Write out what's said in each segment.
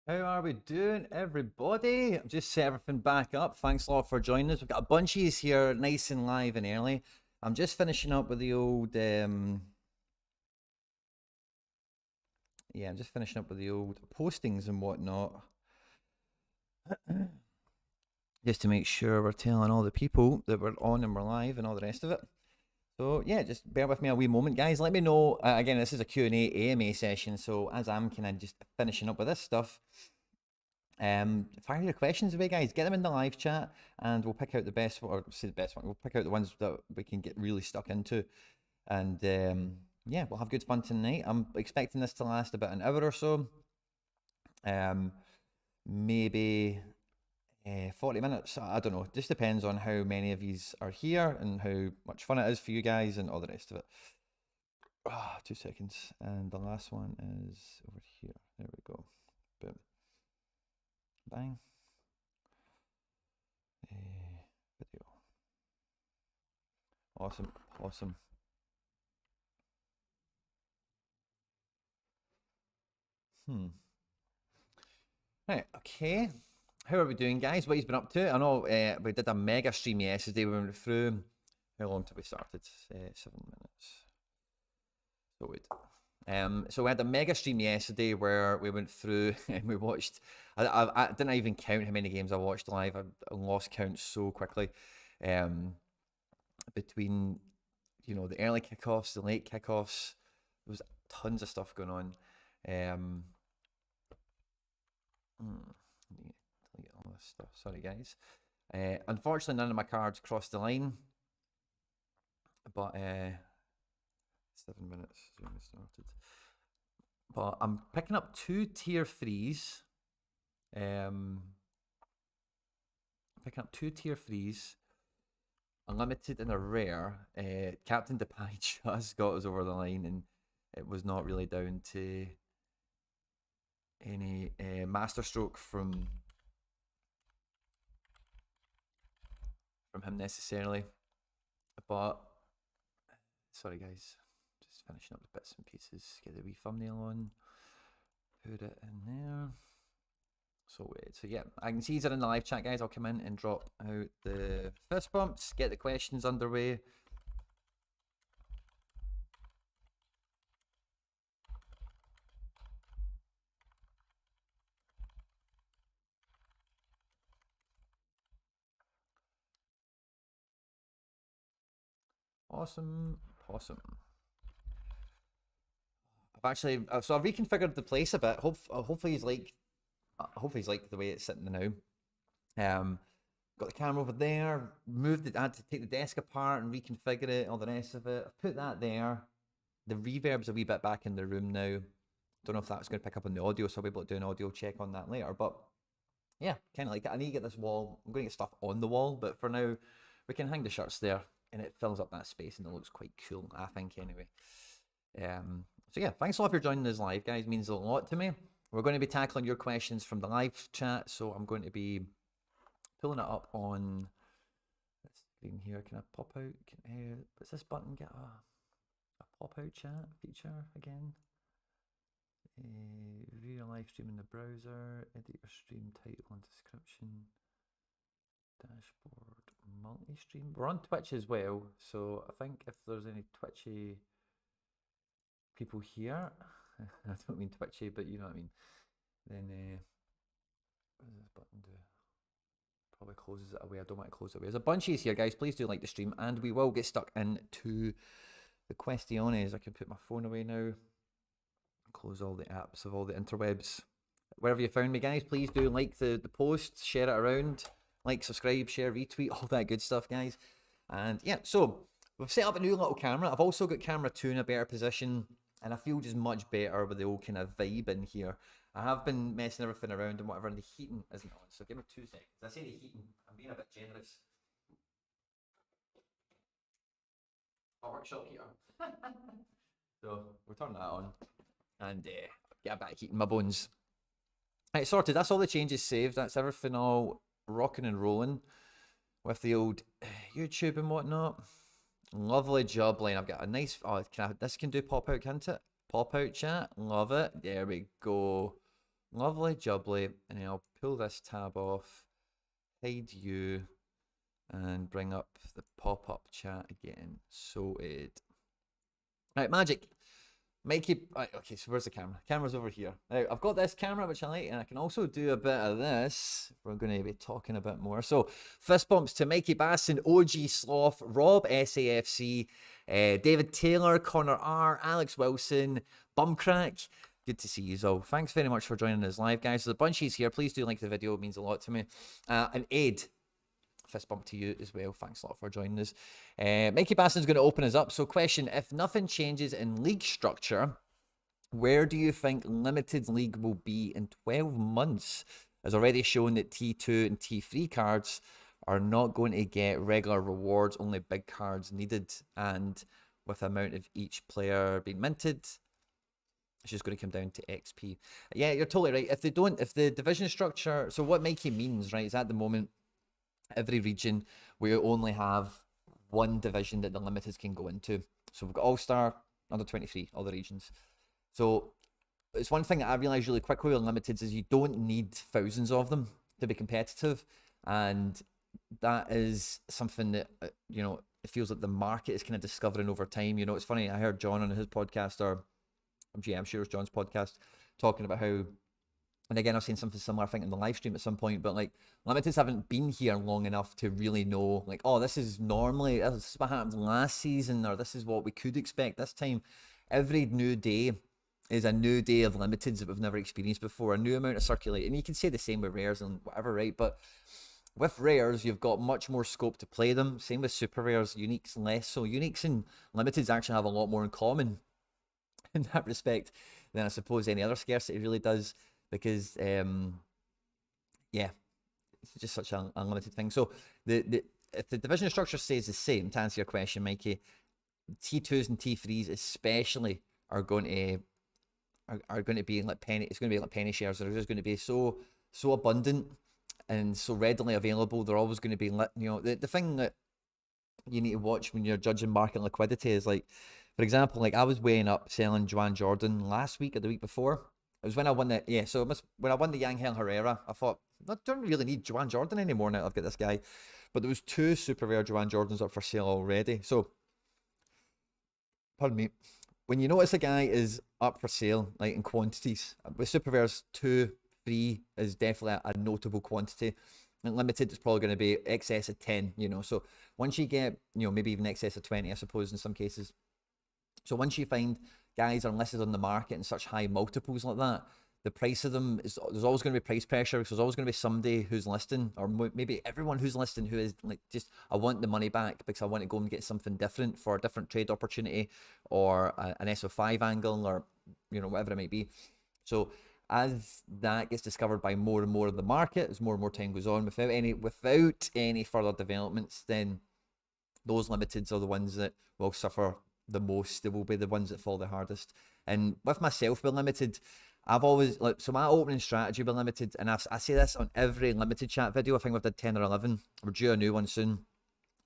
How are we doing, everybody? I've just set everything back up. Thanks a lot for joining us. We've got a bunch of you here, nice and live and early. I'm just finishing up with the old, yeah, I'm just finishing up with the old postings and whatnot, just to make sure we're telling all the people that we're on and we're live and all the rest of it. So yeah, just bear with me a wee moment, guys. Let me know. Again, this is a Q&A AMA session, so as I'm kind of just finishing up with this stuff, fire your questions away, guys. Get them in the live chat, and we'll pick out the best one, or say the best one. We'll pick out the ones that we can get really stuck into, and yeah, we'll have good fun tonight. I'm expecting this to last about an hour or so, maybe 40 minutes. I don't know. It just depends on how many of you are here and how much fun it is for you guys and all the rest of it. 2 seconds. And the last one is over here. There we go. Boom. Bang. Video. Awesome. Awesome. Right, okay. How are we doing, guys? What he's been up to? I know we did a mega stream yesterday. We went through. How long till we started? 7 minutes. So we'd. So we had a mega stream yesterday where we went through and we watched. I didn't even count how many games I watched live. I lost count so quickly. Between, you know, the early kickoffs, the late kickoffs, there was tons of stuff going on. Delete all this stuff. Sorry, guys. Unfortunately, none of my cards crossed the line. But 7 minutes is when we started. But I'm picking up 2 tier 3s. Picking up 2 tier 3s. A limited and a rare. Captain Depay just got us over the line, and it was not really down to any masterstroke from him necessarily. But sorry, guys, just finishing up the bits and pieces. Get the wee thumbnail on, put it in there. So yeah, I can see he's in the live chat, guys. I'll come in and drop out the fist bumps, get the questions underway. Awesome, awesome. I've actually, so I've reconfigured the place a bit. Hopefully he's like the way it's sitting now. Got the camera over there, moved it, I had to take the desk apart and reconfigure it, all the rest of it. I've put that there. The reverb's a wee bit back in the room now. Don't know if that's going to pick up on the audio, so I'll be able to do an audio check on that later. But yeah, kind of like that. I need to get this wall. I'm going to get stuff on the wall, but for now, we can hang the shirts there, and it fills up that space, and it looks quite cool, I think, anyway. So yeah, thanks a lot for joining us live, guys. It means a lot to me. We're going to be tackling your questions from the live chat, so I'm going to be pulling it up on this screen here. Can I pop out? Does this button get a pop-out chat feature again? View a live stream in the browser, edit your stream title and description, dashboard, multi-stream. We're on Twitch as well, so I think if there's any Twitchy people here, I don't mean Twitchy, but you know what I mean, then what does this button do? Probably closes it away. I don't want to close it away. There's a bunch of you here, guys. Please do like the stream, and we will get stuck into the questiones. I can put my phone away now. Close all the apps of all the interwebs. Wherever you found me, guys, please do like the post, share it around, like, subscribe, share, retweet, all that good stuff, guys. And yeah, so we've set up a new little camera. I've also got camera 2 in a better position, and I feel just much better with the old kind of vibe in here. I have been messing everything around and whatever, and the heating isn't on, so give me 2 seconds. I say the heating, I'm being a bit generous. A workshop heater. So we'll turn that on and get a bit of heat in my bones. Right, sorted. That's all the changes saved. That's everything all rocking and rolling with the old YouTube and whatnot. Lovely job, Line. I've got a nice. Oh, this can do pop out, can't it? Pop out chat. Love it. There we go. Lovely jubbly. And then I'll pull this tab off, hide you, and bring up the pop up chat again. Sorted. Right, magic. Mikey, right, okay, so where's the camera? Camera's over here. Now, I've got this camera, which I like, and I can also do a bit of this. We're going to be talking a bit more. So, fist bumps to Mikey Basson, OG Sloth, Rob SAFC, David Taylor, Connor R, Alex Wilson, Bumcrack. Good to see you all. Thanks very much for joining us live, guys. There's a bunch of here. Please do like the video. It means a lot to me. And Ed, fist bump to you as well. Thanks a lot for joining us. Mikey Basson's going to open us up. So question, if nothing changes in league structure, where do you think Limited League will be in 12 months? As already shown that T2 and T3 cards are not going to get regular rewards, only big cards needed. And with the amount of each player being minted. It's just going to come down to XP. Yeah, you're totally right. If the division structure, so what Mikey means, right, is at the moment, every region, we only have one division that the limiteds can go into. So we've got All-Star, under 23, all the regions. So it's one thing that I realized really quickly with limiteds is you don't need thousands of them to be competitive. And that is something that, you know, it feels like the market is kind of discovering over time. You know, it's funny, I heard John on his podcast, or I'm sure it was John's podcast, talking about how, and again, I've seen something similar, I think, in the live stream at some point, but like, limiteds haven't been here long enough to really know, like, oh, this is what happened last season, or this is what we could expect this time. Every new day is a new day of limiteds that we've never experienced before, a new amount of circulating. And you can say the same with rares and whatever, right? But with rares, you've got much more scope to play them. Same with super rares, uniques less. So uniques and limiteds actually have a lot more in common in that respect than I suppose any other scarcity really does, because yeah, it's just such an unlimited thing. So if the division structure stays the same, to answer your question, Mikey, T2s and T3s especially are going to be like penny. It's going to be like penny shares. They're just going to be so abundant and so readily available. They're always going to be lit. You know, the thing that you need to watch when you're judging market liquidity is, like, for example, like I was weighing up selling Juan Jordan last week or the week before. It was when I won when I won the Yangel Herrera, I thought, I don't really need Juan Jordan anymore now I've got this guy. But there was 2 super rare Juan Jordans up for sale already. So, pardon me, when you notice a guy is up for sale, like in quantities, with super rares, 2, 3 is definitely a notable quantity. And limited is probably going to be excess of 10, you know. So once you get, you know, maybe even excess of 20, I suppose, in some cases. So once you find guys are listed on the market in such high multiples like that, the price of them is, there's always going to be price pressure, because there's always going to be somebody who's listing, or maybe everyone who's listing, who is like, just, I want the money back because I want to go and get something different for a different trade opportunity, or an SO5 angle, or, you know, whatever it might be. So as that gets discovered by more and more of the market, as more and more time goes on, without any further developments, then those limiteds are the ones that will suffer the most. They will be the ones that fall the hardest. And with myself with limited, I've always, like, so my opening strategy with limited, and I say this on every limited chat video, I think we've done 10 or 11, we're due a new one soon.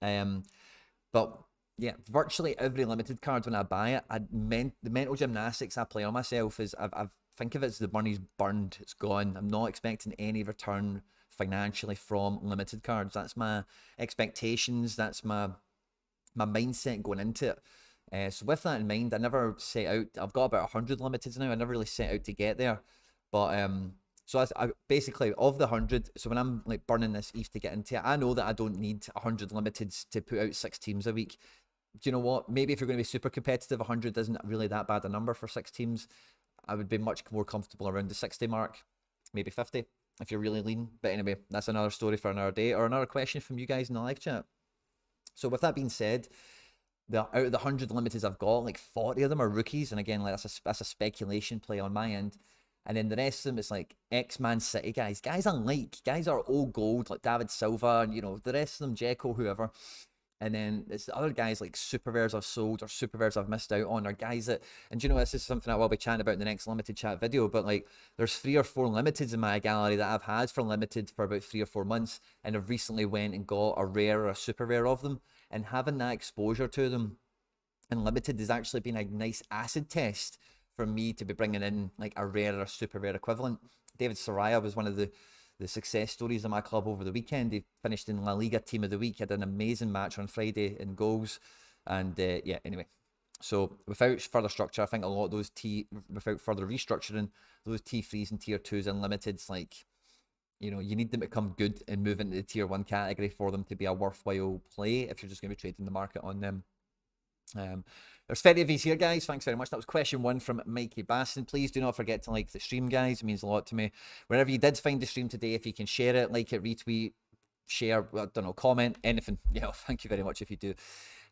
But yeah, virtually every limited card when I buy it, the mental gymnastics I play on myself is, I think of it as the money's burned, it's gone. I'm not expecting any return financially from limited cards. That's my expectations, that's my mindset going into it. So with that in mind, I never set out, I've got about 100 limiteds now, I never really set out to get there. But so I basically, of the 100, so when I'm like burning this ETH to get into it, I know that I don't need 100 limiteds to put out 6 teams a week. Do you know what? Maybe if you're going to be super competitive, 100 isn't really that bad a number for 6 teams. I would be much more comfortable around the 60 mark, maybe 50 if you're really lean. But anyway, that's another story for another day, or another question from you guys in the live chat. So with that being said, out of the 100 limiteds I've got, like 40 of them are rookies, and again, like that's a speculation play on my end. And then the rest of them, it's like ex-Man City guys I like, guys are old gold, like David Silva, and, you know, the rest of them, Jekyll, whoever. And then it's the other guys like super rares I've sold, or super rares I've missed out on, or guys that, and you know, this is something I will be chatting about in the next limited chat video, but like there's 3 or 4 limiteds in my gallery that I've had for limited for about 3 or 4 months, and I've recently went and got a rare or a super rare of them, and having that exposure to them and limited has actually been a nice acid test for me to be bringing in like a rare or a super rare equivalent. David Sorare was one of the success stories of my club over the weekend. He finished in Ltd Team of the Week, had an amazing match on Friday in goals, and yeah, anyway. So without further structure, I think a lot of those without further restructuring, those T3s and tier 2s and limiteds, like, you know, you need them to come good and move into the tier 1 category for them to be a worthwhile play if you're just going to be trading the market on them. There's 30 of these here, guys. Thanks very much. That was question 1 from Mikey Basson. Please do not forget to like the stream, guys. It means a lot to me. Wherever you did find the stream today, if you can share it, like it, retweet, share, I don't know, comment, anything. Yeah, thank you very much if you do.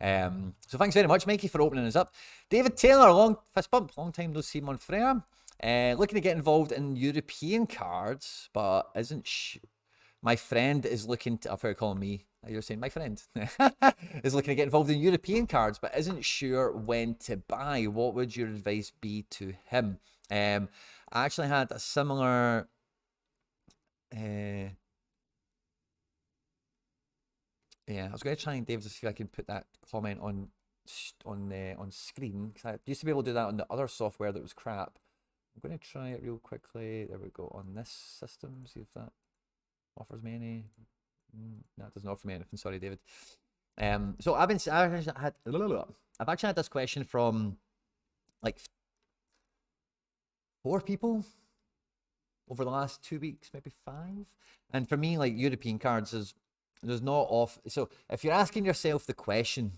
So thanks very much, Mikey, for opening us up. David Taylor, long fist bump, long time no see, mon frere. Looking to get involved in European cards, but isn't my friend is looking to, I've heard calling me, You're saying my friend is looking to get involved in European cards, but isn't sure when to buy. What would your advice be to him? I actually had a similar. Yeah, I was going to try and David to see if I can put that comment on screen, because I used to be able to do that on the other software that was crap. I'm going to try it real quickly. There we go, on this system. See if that offers me any. No, it doesn't offer me anything. Sorry, David. So I've actually had this question from like 4 people over the last 2 weeks, maybe 5. And for me, like, European cards there's not off. So if you're asking yourself the question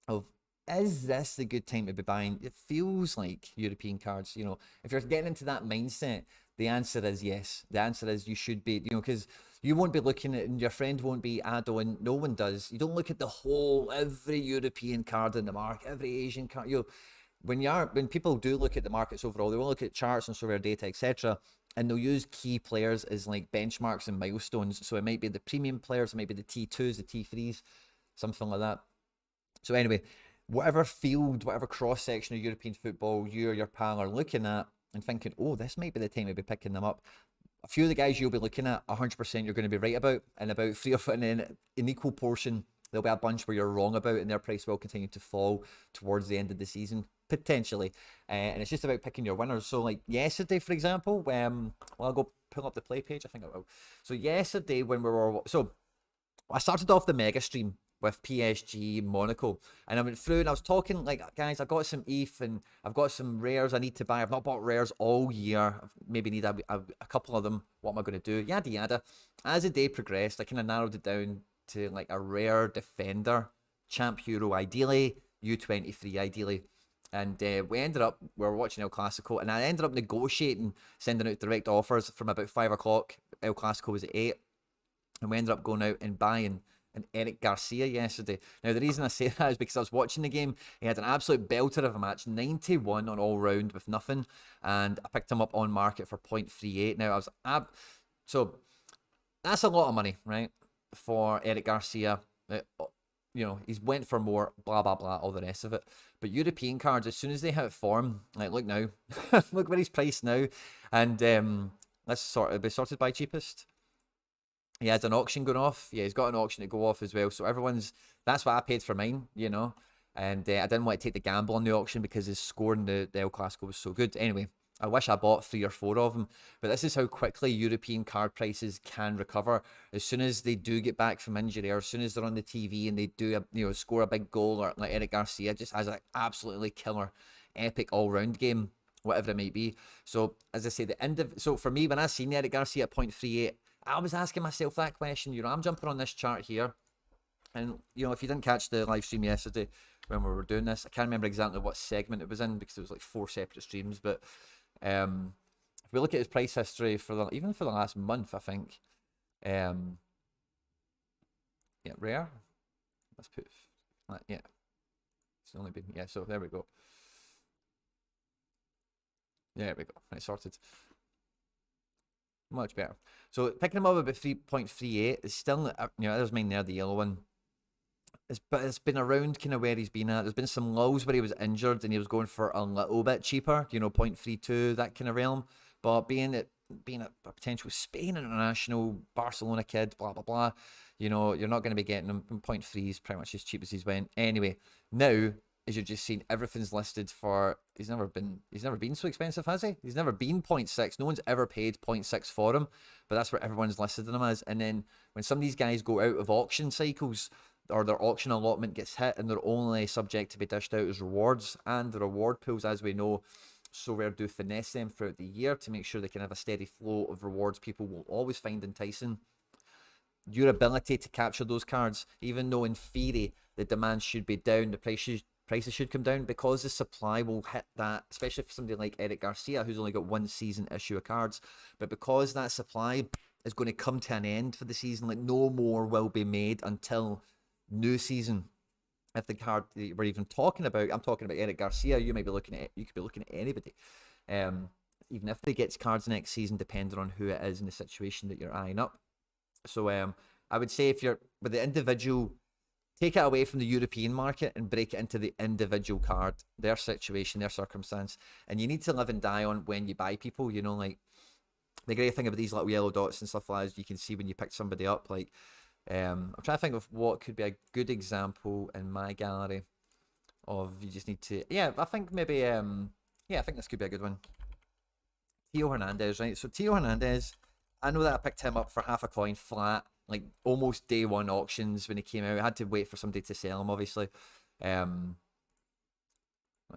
of, is this a good time to be buying? It feels like European cards, you know, if you're getting into that mindset, the answer is yes. The answer is you should be, you know, because you won't be looking at, and your friend won't be add-on. No one does. You don't look at the whole, every European card in the market, every Asian card. You know, when people do look at the markets overall, they will look at charts and Sorare data, etc. And they'll use key players as like benchmarks and milestones. So it might be the premium players, it might be the T2s, the T3s, something like that. So anyway, whatever field, whatever cross-section of European football you or your pal are looking at and thinking, oh, this might be the time to be picking them up. A few of the guys you'll be looking at, 100% you're going to be right about, and about 3 or 4, and then in equal portion, there'll be a bunch where you're wrong about, and their price will continue to fall towards the end of the season, potentially. And it's just about picking your winners. So like yesterday, for example, well, I'll go pull up the play page, I think I will. So yesterday when we were, so I started off the mega stream with PSG Monaco, and I went through and I was talking like, guys, I've got some ETH and I've got some rares I need to buy. I've not bought rares all year. I maybe need a couple of them. What am I going to do? Yada yada. As the day progressed, I kind of narrowed it down to like a rare defender, champ hero ideally, U23 ideally. And we were watching El Clasico, and I ended up negotiating, sending out direct offers from about 5 o'clock. El Clasico was at 8. And we ended up going out and buying an Eric Garcia yesterday. Now, the reason I say that is because I was watching the game. He had an absolute belter of a match, 91 on all round with nothing. And I picked him up on market for 0.38. Now, so that's a lot of money, right, for Eric Garcia. You know, he's went for more, blah, blah, blah, all the rest of it. But European cards, as soon as they hit form, like, look now, look where he's priced now. And let's be sorted by cheapest. He has an auction going off. Yeah, he's got an auction to go off as well. So that's what I paid for mine, you know. And I didn't want to take the gamble on the auction because his score in the El Clasico was so good. Anyway, I wish I bought 3 or 4 of them. But this is how quickly European card prices can recover. As soon as they do get back from injury, or as soon as they're on the TV and they do, score a big goal, or like Eric Garcia just has an absolutely killer, epic all-round game, whatever it might be. So, as I say, so for me, when I seen Eric Garcia at 0.38, I was asking myself that question. You know, I'm jumping on this chart here, and you know, if you didn't catch the live stream yesterday when we were doing this, I can't remember exactly what segment it was in because it was like 4 separate streams. But if we look at his price history even for the last month, I think, yeah, rare. Let's put, yeah, it's only been, yeah. So there we go. There we go. Right, sorted. Much better. So picking him up about 3.38 is still, there's mine there, the yellow one. But it's been around kind of where he's been at. There's been some lulls where he was injured and he was going for a little bit cheaper, 0.32, that kind of realm. But being a potential Spain international, Barcelona kid, blah, blah, blah, you're not going to be getting him. 0.3 is pretty much as cheap as he's went. Anyway, now, as you've just seen, everything's listed for, he's never been so expensive, has he? He's never been 0.6. No one's ever paid 0.6 for him, but that's what everyone's listed him as. And then when some of these guys go out of auction cycles, or their auction allotment gets hit, and they're only subject to be dished out as rewards, and the reward pools, as we know, Sorare do finesse them throughout the year to make sure they can have a steady flow of rewards people will always find enticing. Your ability to capture those cards, even though in theory the demand should be down, the prices should come down, because the supply will hit that, especially for somebody like Eric Garcia, who's only got 1 season issue of cards. But because that supply is going to come to an end for the season, like no more will be made until new season. If the card that we're even talking about, I'm talking about Eric Garcia, you could be looking at anybody. Even if they get cards next season, depending on who it is and the situation that you're eyeing up. So I would say if you're with the individual, take it away from the European market and break it into the individual card, their situation, their circumstance. And you need to live and die on when you buy people, you know, like the great thing about these little yellow dots and stuff like that is you can see when you pick somebody up. Like, I'm trying to think of what could be a good example in my gallery of you just need to, yeah, I think maybe, yeah, I think this could be a good one. Theo Hernandez, right? So Theo Hernandez, I know that I picked him up for half a coin flat, like almost day one auctions when he came out. I had to wait for somebody to sell him, obviously. Let's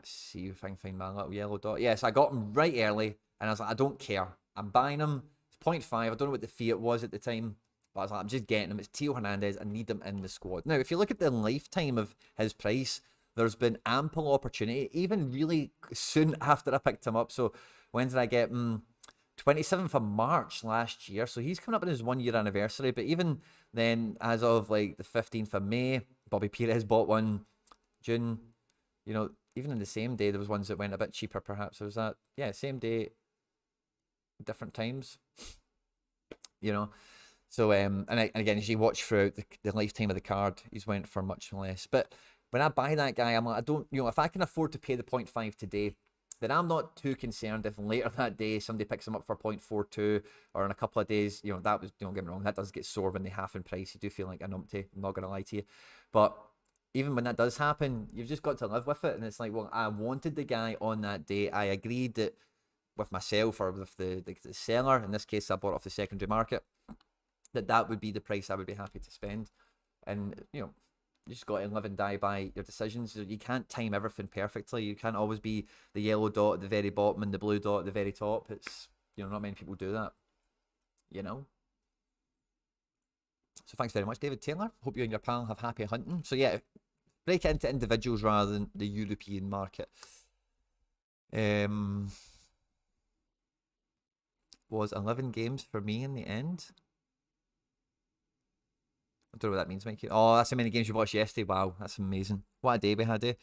see if I can find my little yellow dot. Yes, I got him right early, and I was like, I don't care. I'm buying him. It's 0.5. I don't know what the fiat was at the time, but I was like, I'm just getting him. It's Theo Hernandez. I need him in the squad. Now, if you look at the lifetime of his price, there's been ample opportunity, even really soon after I picked him up. So when did I get him? 27th of March last year. So he's coming up on his 1 year anniversary. But even then, as of like the 15th of May, Bobby Perez bought one. June, you know, even in the same day, there was ones that went a bit cheaper, perhaps. Was that, yeah, same day, different times, you know. So, and again, as you watch throughout the lifetime of the card, he's went for much less. But when I buy that guy, I'm like, I don't, you know, if I can afford to pay the 0.5 today, then I'm not too concerned if later that day somebody picks him up for 0.42 or in a couple of days, you know, that was, don't get me wrong, that does get sore when they half in price. You do feel like a numpty, I'm not going to lie to you. But even when that does happen, you've just got to live with it. And it's like, well, I wanted the guy on that day. I agreed that with myself or with the seller, in this case, I bought it off the secondary market, that would be the price I would be happy to spend. And, you know, you just got to live and die by your decisions. You can't time everything perfectly. You can't always be the yellow dot at the very bottom and the blue dot at the very top. It's, you know, not many people do that, you know. So thanks very much, David Taylor. Hope you and your pal have happy hunting. So yeah, break it into individuals rather than the European market. Was 11 games for me in the end. I don't know what that means, Mikey. Oh, that's how many games you watched yesterday. Wow, that's amazing. What a day we had, eh?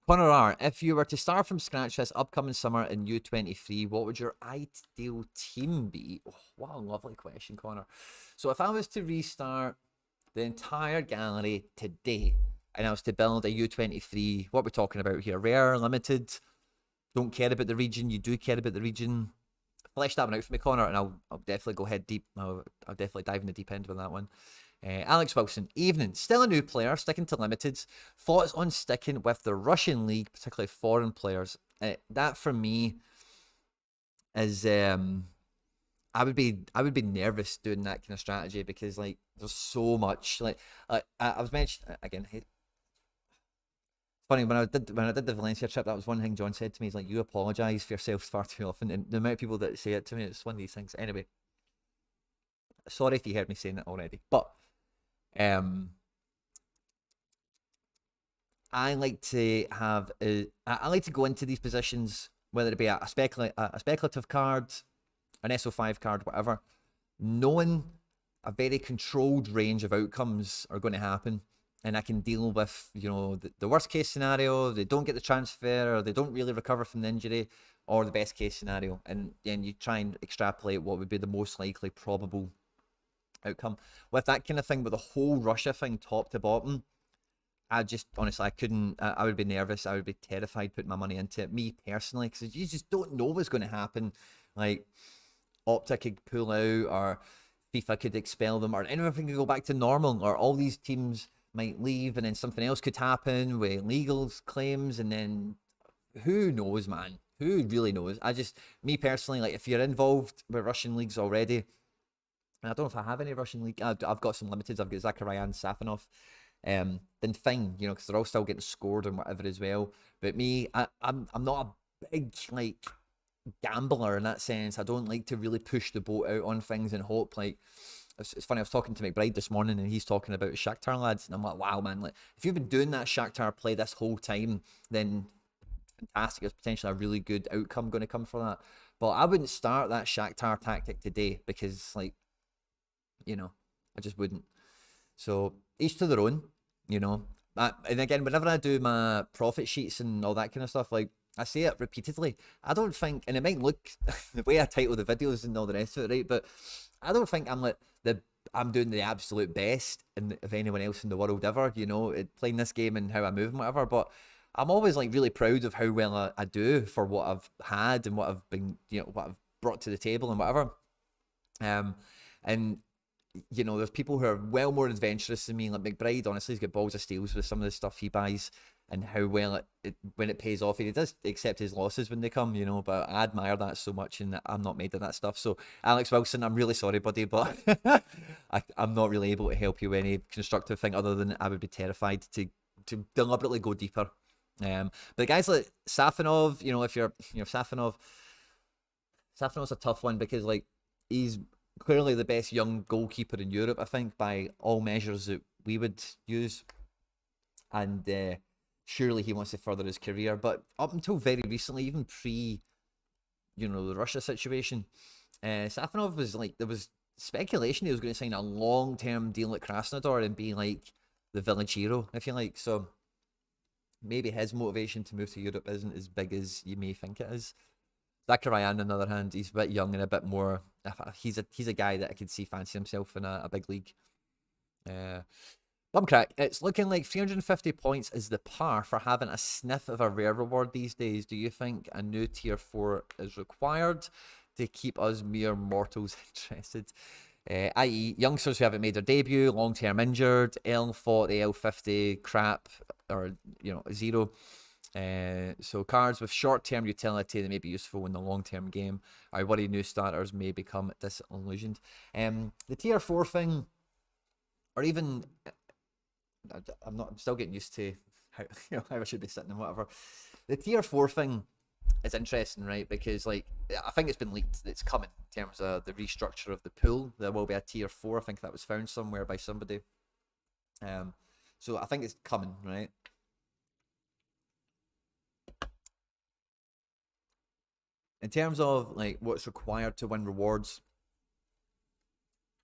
Connor R, if you were to start from scratch this upcoming summer in U23, what would your ideal team be? Oh, what a lovely question, Connor. So if I was to restart the entire gallery today and I was to build a U23, what we're talking about here, rare, limited, don't care about the region, you do care about the region, flesh that one out for me, Connor, and I'll definitely go head deep. I'll definitely dive in the deep end with that one. Alex Wilson, evening. Still a new player, sticking to limiteds. Thoughts on sticking with the Russian league, particularly foreign players? That for me is I would be nervous doing that kind of strategy because like there's so much. Like I was mentioning again. Funny, when I did the Valencia trip, that was one thing John said to me. He's like, you apologise for yourself far too often. And the amount of people that say it to me, it's one of these things. Anyway, sorry if you heard me saying it already. But I like to have I like to go into these positions, whether it be a speculative card, an SO5 card, whatever, knowing a very controlled range of outcomes are going to happen. And I can deal with, you know, the worst case scenario, they don't get the transfer, or they don't really recover from the injury, or the best case scenario. And then you try and extrapolate what would be the most likely probable outcome. With that kind of thing, with the whole Russia thing top to bottom, I just, honestly, I couldn't, I would be nervous. I would be terrified putting my money into it, me personally, because you just don't know what's going to happen. Like, Opta could pull out, or FIFA could expel them, or anything could go back to normal, or all these teams might leave and then something else could happen with legal claims, and then who knows, man? Who really knows? Me personally, like if you're involved with Russian leagues already, and I don't know if I have any Russian league, I've got some limiteds, I've got Zakharyan, Safanov, then fine, you know, because they're all still getting scored and whatever as well. But me, I'm not a big like gambler in that sense. I don't like to really push the boat out on things and hope like. It's funny, I was talking to McBride this morning and he's talking about Shakhtar lads, and I'm like, wow, man, like if you've been doing that Shakhtar play this whole time, then fantastic, there's potentially a really good outcome going to come from that. But I wouldn't start that Shakhtar tactic today because, like, you know, I just wouldn't. So each to their own, you know. And again, whenever I do my profit sheets and all that kind of stuff, like I say it repeatedly, I don't think, and it might look the way I title the videos and all the rest of it, right? But I don't think I'm like the I'm doing the absolute best of anyone else in the world ever, you know, playing this game and how I move and whatever. But I'm always like really proud of how well I do for what I've had and what I've been, you know, what I've brought to the table and whatever. And you know, there's people who are well more adventurous than me. Like McBride, honestly, he's got balls of steels with some of the stuff he buys and how well when it pays off. He does accept his losses when they come, you know, but I admire that so much, and I'm not made of that stuff. So, Alex Wilson, I'm really sorry, buddy, but I'm not really able to help you with any constructive thing other than I would be terrified to deliberately go deeper. But guys like Safanov, you know, if you're, you know, Safanov's a tough one because like he's clearly the best young goalkeeper in Europe, I think, by all measures that we would use. And surely he wants to further his career. But up until very recently, even pre, you know, the Russia situation, Safanov was like, there was speculation he was going to sign a long-term deal at Krasnodar and be like the village hero, if you like. So maybe his motivation to move to Europe isn't as big as you may think it is. Zachariah, on the other hand, he's a bit young and a bit more. He's a guy that I could see fancy himself in a big league. Bumcrack, it's looking like 350 points is the par for having a sniff of a rare reward these days. Do you think a new tier 4 is required to keep us mere mortals interested? I.e., youngsters who haven't made their debut, long-term injured, L40, L50 crap, or you know, 0. So cards with short-term utility that may be useful in the long-term game. I worry new starters may become disillusioned. The tier 4 thing, or even I'm still getting used to how, you know, how I should be sitting and whatever. The tier 4 thing is interesting, right? Because like I think it's been leaked, it's coming in terms of the restructure of the pool. There will be a tier 4. I think that was found somewhere by somebody. So I think it's coming, right? In terms of like what's required to win rewards,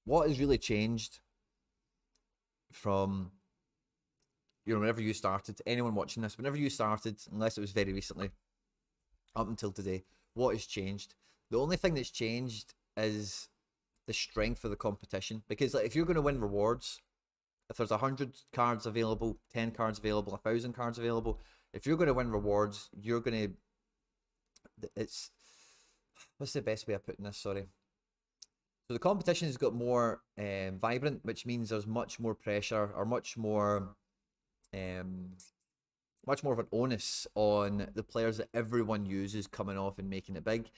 what has really changed from, you know, whenever you started, anyone watching this, whenever you started, unless it was very recently, up until today, what has changed? The only thing that's changed is the strength of the competition. Because like, if you're going to win rewards, if there's 100 cards available, 10 cards available, 1,000 cards available, if you're going to win rewards, you're going to, it's, what's the best way of putting this? Sorry. So the competition has got more vibrant, which means there's much more pressure or much more of an onus on the players that everyone uses coming off and making it big.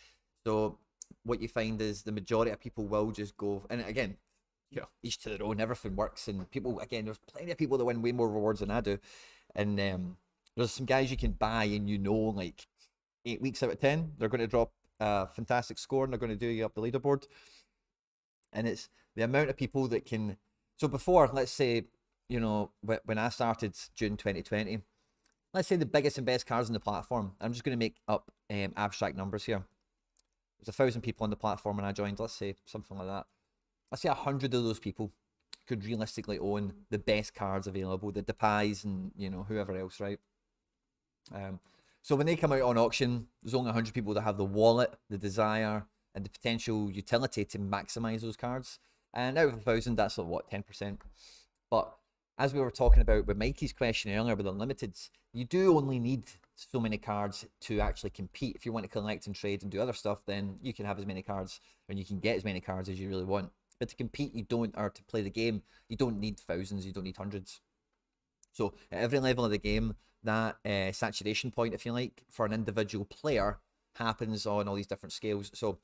So what you find is the majority of people will just go, and again, you know, each to their own, everything works, and people, again, there's plenty of people that win way more rewards than I do, and there's some guys you can buy and you know, like 8 weeks out of 10 they're going to drop a fantastic score and they're going to do you up the leaderboard. And it's the amount of people that can, so before, let's say, you know, when I started June 2020, let's say the biggest and best cards on the platform, I'm just going to make up abstract numbers here. There's 1,000 people on the platform when I joined, let's say something like that. Let's say 100 of those people could realistically own the best cards available, the Depays and, you know, whoever else, right? So when they come out on auction, there's only 100 people that have the wallet, the desire, and the potential utility to maximize those cards. And out of 1,000, that's like, what, 10%? But as we were talking about with Mikey's question earlier with Unlimiteds, you do only need so many cards to actually compete. If you want to collect and trade and do other stuff, then you can have as many cards and you can get as many cards as you really want. But to compete, you don't, or to play the game, you don't need thousands, you don't need hundreds. So at every level of the game, that saturation point, if you like, for an individual player happens on all these different scales. So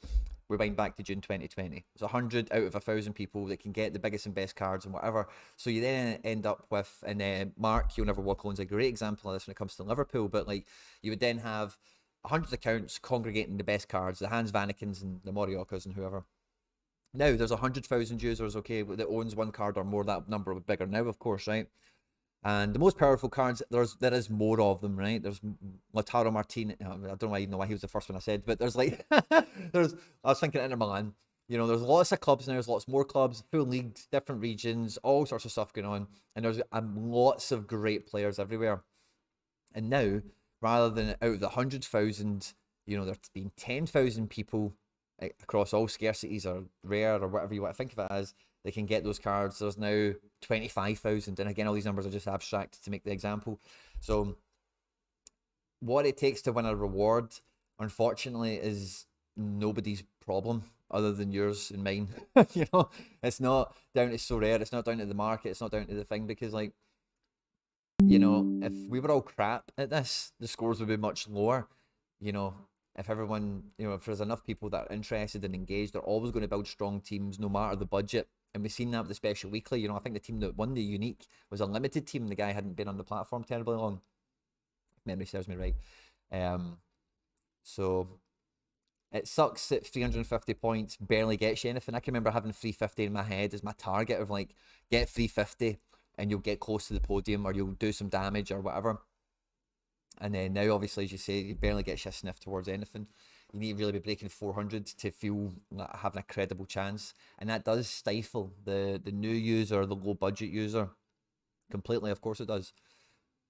rewind back to June 2020. There's 100 out of 1,000 people that can get the biggest and best cards and whatever. So you then end up with, and Mark, You'll Never Walk Alone's a great example of this when it comes to Liverpool, but like you would then have 100 accounts congregating the best cards, the Hans Vanikens and the Moriokas and whoever. Now there's 100,000 users, okay, that owns one card or more. That number would be bigger now, of course, right? And the most powerful cards, there is more of them, right? There's Lautaro Martinez. I don't know why he was the first one I said, but there's like, I was thinking Inter Milan. You know, there's lots of clubs now, there's lots more clubs, full leagues, different regions, all sorts of stuff going on. And there's lots of great players everywhere. And now, rather than out of the 100,000, you know, there's been 10,000 people across all scarcities or rare or whatever you want to think of it as, they can get those cards. There's now 25,000, and again, all these numbers are just abstract to make the example. So what it takes to win a reward, unfortunately, is nobody's problem other than yours and mine. You know, it's not down to Sorare, it's not down to the market, it's not down to the thing, because like, you know, if we were all crap at this, the scores would be much lower. You know, if everyone, you know, if there's enough people that are interested and engaged, they're always going to build strong teams no matter the budget. And we've seen that with the special weekly. You know, I think the team that won the unique was a limited team. The guy hadn't been on the platform terribly long, if memory serves me right. So it sucks that 350 points barely gets you anything. I can remember having 350 in my head as my target of like, get 350 and you'll get close to the podium, or you'll do some damage or whatever. And then now, obviously, as you say, you barely get a sniff towards anything. You need to really be breaking 400 to feel like having a credible chance. And that does stifle the new user, the low budget user, completely. Of course it does.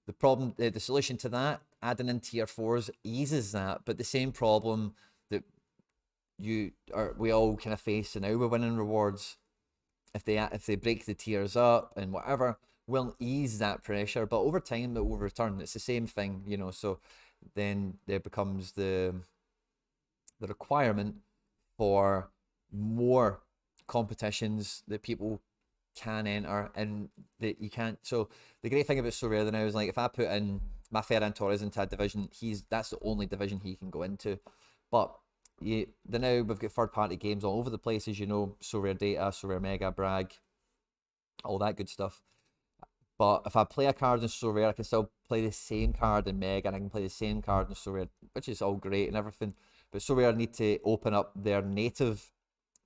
The problem, the solution to that, adding in tier 4s eases that, but the same problem that we all kind of face now with winning rewards, if they break the tiers up and whatever, will ease that pressure, but over time it will return. It's the same thing, you know. So then there becomes the requirement for more competitions that people can enter and that you can't. So the great thing about Sorare now is, like, if I put in my Ferran Torres into a division, that's the only division he can go into. But now we've got third-party games all over the place, as you know, Sorare Data, Sorare Mega, Brag, all that good stuff. But if I play a card in Sorare, I can still play the same card in Mega, and I can play the same card in Sorare, which is all great and everything. But Sorare need to open up their native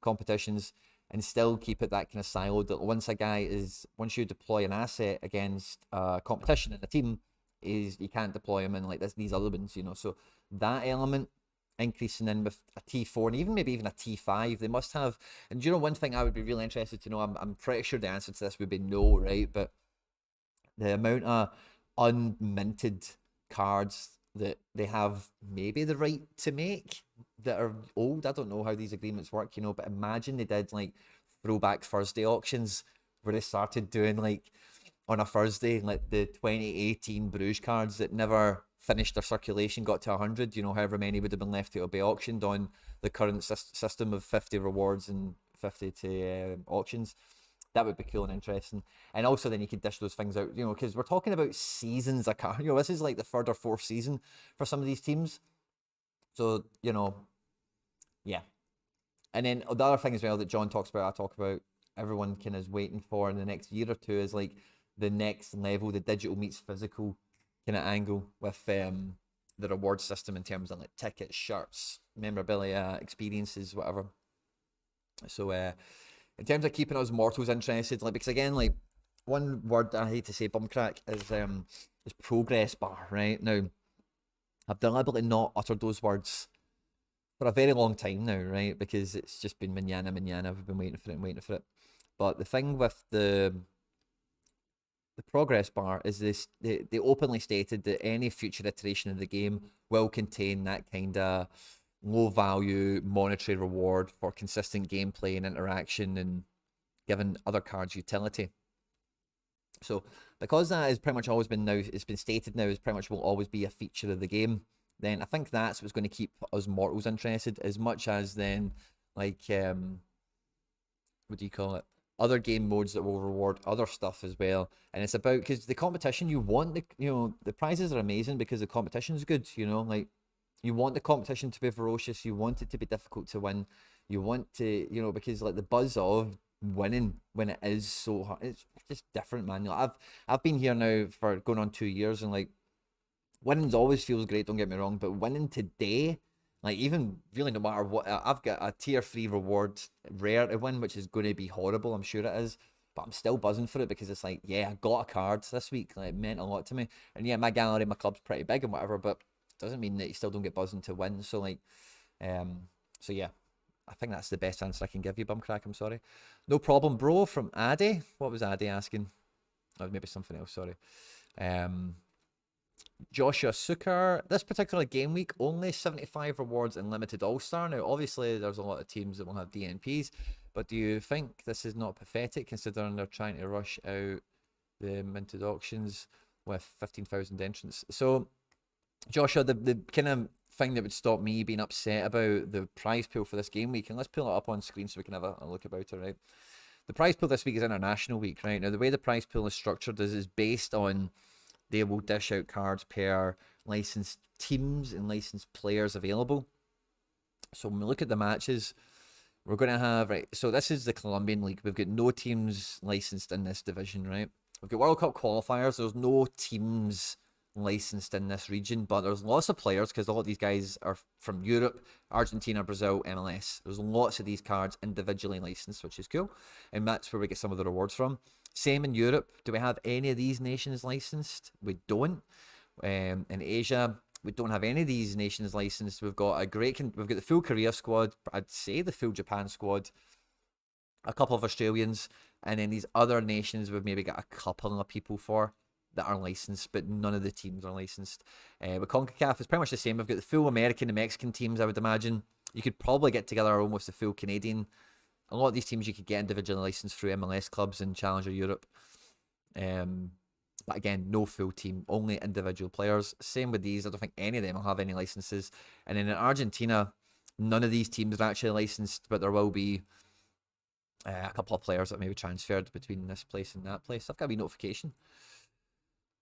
competitions and still keep it that kind of siloed, that once you deploy an asset against a competition in a team, you can't deploy them in like these other ones, you know. So that element, increasing in with a T4 and maybe even a T5, they must have. And you know, one thing I would be really interested to know, I'm pretty sure the answer to this would be no, right? But the amount of unminted cards that they have maybe the right to make that are old. I don't know how these agreements work, you know, but imagine they did like throwback Thursday auctions where they started doing like on a Thursday, like the 2018 Bruges cards that never finished their circulation got to 100, you know, however many would have been left to be auctioned on the current system of 50 rewards and 50 to auctions. That would be cool and interesting. And also then you could dish those things out, you know, because we're talking about seasons of card. You know, this is like the third or fourth season for some of these teams. So, you know, yeah. And then the other thing as well that John talks about, I talk about, everyone kind of is waiting for in the next year or two, is like the next level, the digital meets physical kind of angle with the reward system in terms of like tickets, shirts, memorabilia, experiences, whatever. So in terms of keeping us mortals interested, like, because again, like, one word I hate to say, bumcrack, is progress bar, right? Now, I've deliberately not uttered those words for a very long time now, right? Because it's just been manana. We've been waiting for it. But the thing with the progress bar is this: they openly stated that any future iteration of the game will contain that kind of low value monetary reward for consistent gameplay and interaction and giving other cards utility. So because that has pretty much always been it's been stated now as pretty much will always be a feature of the game, then I think that's what's going to keep us mortals interested, as much as then like what do you call it, other game modes that will reward other stuff as well. And it's about, because the competition, you want the prizes are amazing because the competition's good, you know, like you want the competition to be ferocious, you want it to be difficult to win, you want to, you know, because like the buzz of winning when it is so hard, it's just different, man. Like, I've been here now for going on 2 years, and like winning always feels great, don't get me wrong, but winning today, like, even really no matter what, I've got a tier 3 reward rare to win, which is going to be horrible, I'm sure it is, but I'm still buzzing for it because it's like, yeah, I got a card this week, like, it meant a lot to me. And yeah, my gallery, my club's pretty big and whatever, but it doesn't mean that you still don't get buzzing to win. So like, so yeah, I think that's the best answer I can give you, Bumcrack. I'm sorry. No problem, bro. From Addy. What was Addy asking? Oh, maybe something else. Sorry. Joshua Sukar. This particular game week, only 75 rewards and limited All-Star. Now, obviously, there's a lot of teams that will have DNPs, But do you think this is not pathetic, considering they're trying to rush out the minted auctions with 15,000 entrants? So, Joshua, the kind of thing that would stop me being upset about the prize pool for this game week, and let's pull it up on screen so we can have a look about it, right? The prize pool this week is International Week, right? Now, the way the prize pool is structured is based on they will dish out cards per licensed teams and licensed players available. So when we look at the matches, we're going to have, right, so this is the Colombian League. We've got no teams licensed in this division, right? We've got World Cup qualifiers. There's no teams licensed in this region, but there's lots of players because a lot of these guys are from Europe, Argentina, Brazil, MLS. There's lots of these cards individually licensed, which is cool, and that's where we get some of the rewards from. Same in Europe. Do we have any of these nations licensed? We don't. In Asia, we don't have any of these nations licensed. We've got we've got the full Korea squad. I'd say the full Japan squad, a couple of Australians, and then these other nations we've maybe got a couple of people for that are licensed, but none of the teams are licensed. With CONCACAF, it's pretty much the same. We've got the full American and Mexican teams, I would imagine. You could probably get together almost a full Canadian. A lot of these teams you could get individually licensed through MLS clubs and Challenger Europe. But again, no full team, only individual players. Same with these. I don't think any of them will have any licenses. And then in Argentina, none of these teams are actually licensed, but there will be a couple of players that may be transferred between this place and that place. I've got a wee notification.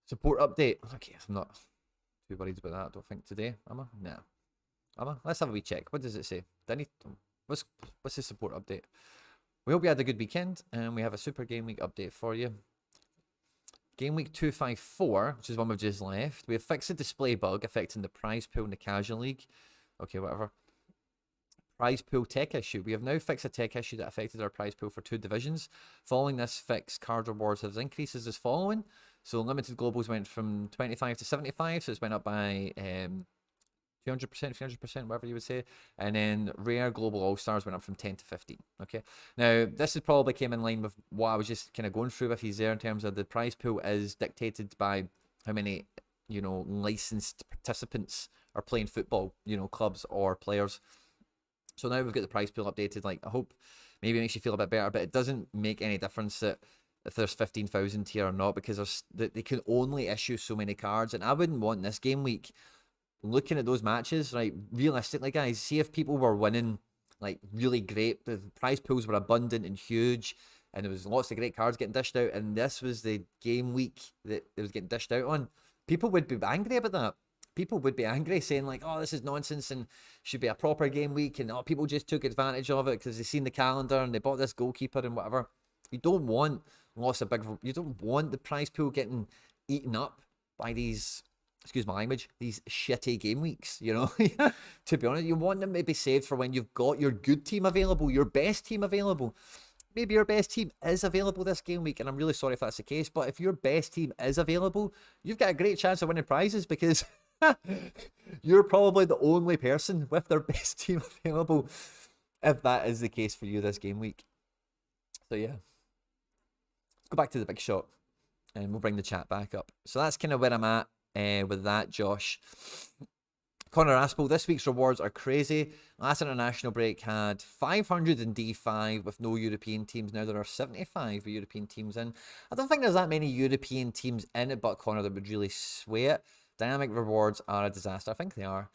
Support update. Okay, I'm not too worried about that, I don't think, today. Am I? No. Am I? Let's have a wee check. What does it say? Do I need to... What's the support update? We hope you had a good weekend, and we have a super game week update for you. Game week 254, which is one we've just left. We have fixed a display bug affecting the prize pool in the casual league. Okay, whatever. Prize pool tech issue. We have now fixed a tech issue that affected our prize pool for 2 divisions. Following this fix, card rewards have increases as following. So limited globals went from 25 to 75, so it's went up by 200%, 300%, whatever you would say. And then rare global all-stars went up from 10 to 15. Okay. Now, this is probably came in line with what I was just kind of going through with you there in terms of the prize pool is dictated by how many, licensed participants are playing football, clubs or players. So now we've got the prize pool updated. Like, I hope maybe it makes you feel a bit better, but it doesn't make any difference that if there's 15,000 here or not, because they can only issue so many cards. And I wouldn't want this game week, looking at those matches, right, realistically, guys, see if people were winning, like, really great. The prize pools were abundant and huge, and there was lots of great cards getting dished out, and this was the game week that it was getting dished out on. People would be angry about that. People would be angry, saying, like, oh, this is nonsense, and should be a proper game week, and oh, people just took advantage of it because they seen the calendar, and they bought this goalkeeper and whatever. You don't want lots of you don't want the prize pool getting eaten up by these... excuse my language, these shitty game weeks, To be honest, you want them to be saved for when you've got your good team available, your best team available. Maybe your best team is available this game week, and I'm really sorry if that's the case, but if your best team is available, you've got a great chance of winning prizes because you're probably the only person with their best team available if that is the case for you this game week. So yeah. Let's go back to the big shot, and we'll bring the chat back up. So that's kind of where I'm at. With that, Josh. Connor Aspel, this week's rewards are crazy. Last international break had 500 in D5 with no European teams. Now there are 75 European teams in. I don't think there's that many European teams in it, but Connor, that would really sway it. Dynamic rewards are a disaster. I think they are.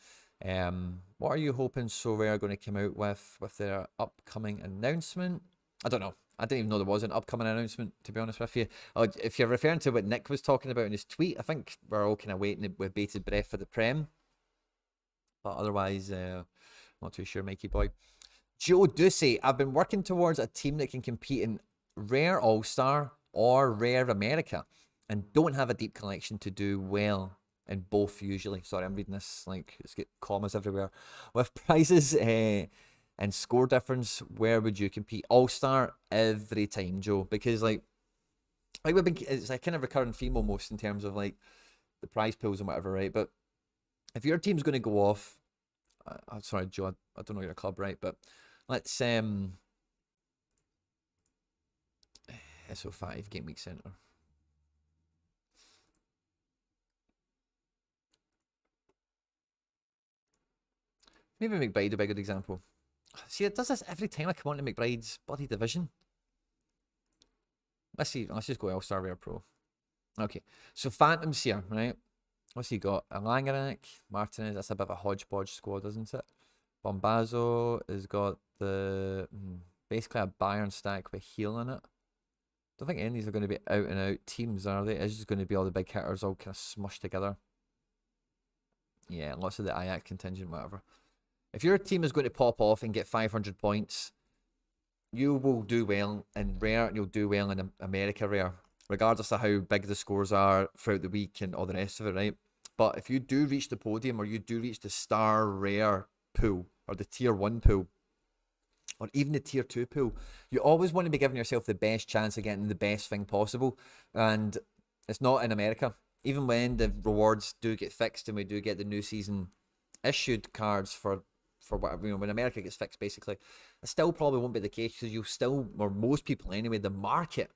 What are you hoping Sorare are going to come out with their upcoming announcement? I don't know. I didn't even know there was an upcoming announcement, to be honest with you. If you're referring to what Nick was talking about in his tweet, I think we're all kind of waiting with bated breath for the Prem. But otherwise, not too sure, Mikey boy. Joe Ducey, I've been working towards a team that can compete in Rare All-Star or Rare America and don't have a deep collection to do well in both usually. Sorry, I'm reading this, like, it's got commas everywhere. With prizes... and score difference, where would you compete? All-Star every time, Joe, because like we've been, it's a kind of recurring theme almost in terms of like the prize pools and whatever, right? But if your team's going to go off, I'm sorry, Joe, I don't know your club, right? But let's SO5 Game Week Center. Maybe McBride would be a good example. See, it does this every time I come on to McBride's bloody division. Let's see. Let's just go All-Star Rare Pro. Okay. So Phantoms here, right? What's he got? A Langerack, Martinez. That's a bit of a hodgepodge squad, isn't it? Bombazzo has got the basically a Bayern stack with heel in it. Don't think any of these are going to be out and out teams, are they? It's just going to be all the big hitters all kind of smushed together. Yeah, lots of the Ajax contingent, whatever. If your team is going to pop off and get 500 points, you will do well in Rare and you'll do well in America Rare, regardless of how big the scores are throughout the week and all the rest of it, right? But if you do reach the podium or you do reach the Star Rare pool or the Tier 1 pool, or even the Tier 2 pool, you always want to be giving yourself the best chance of getting the best thing possible. And it's not in America. Even when the rewards do get fixed and we do get the new season issued cards for whatever, you know, when America gets fixed, basically, it still probably won't be the case because you'll still, or most people anyway, the market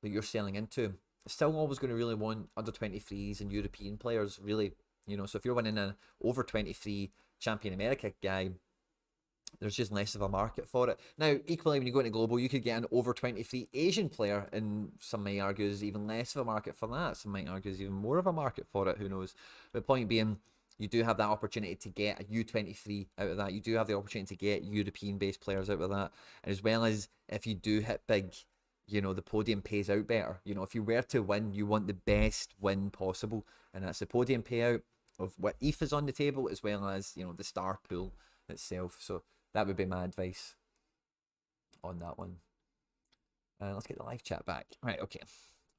that you're selling into is still always going to really want under 23s and European players, really, you know. So if you're winning an over 23 Champion America guy, there's just less of a market for it. Now, equally, when you go into global, you could get an over 23 Asian player, and some might argue there's even less of a market for that. Some might argue there's even more of a market for it. Who knows? But the point being, you do have that opportunity to get a U23 out of that. You do have the opportunity to get European-based players out of that. And as well as if you do hit big, you know, the podium pays out better. You know, if you were to win, you want the best win possible. And that's the podium payout of what ETH is on the table, as well as, you know, the star pool itself. So that would be my advice on that one. Let's get the live chat back. Right, okay.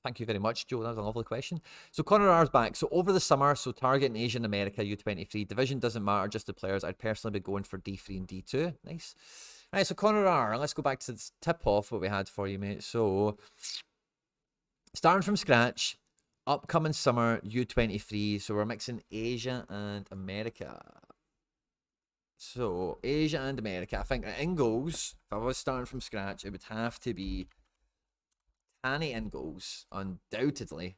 Thank you very much, Joe. That was a lovely question. So Connor R's back. So over the summer, so targeting Asia and America, U23. Division doesn't matter, just the players. I'd personally be going for D3 and D2. Nice. All right, so Connor R, let's go back to the tip-off what we had for you, mate. So starting from scratch, upcoming summer, U23. So we're mixing Asia and America. So Asia and America. I think in goals, if I was starting from scratch, it would have to be Tani in goals, undoubtedly.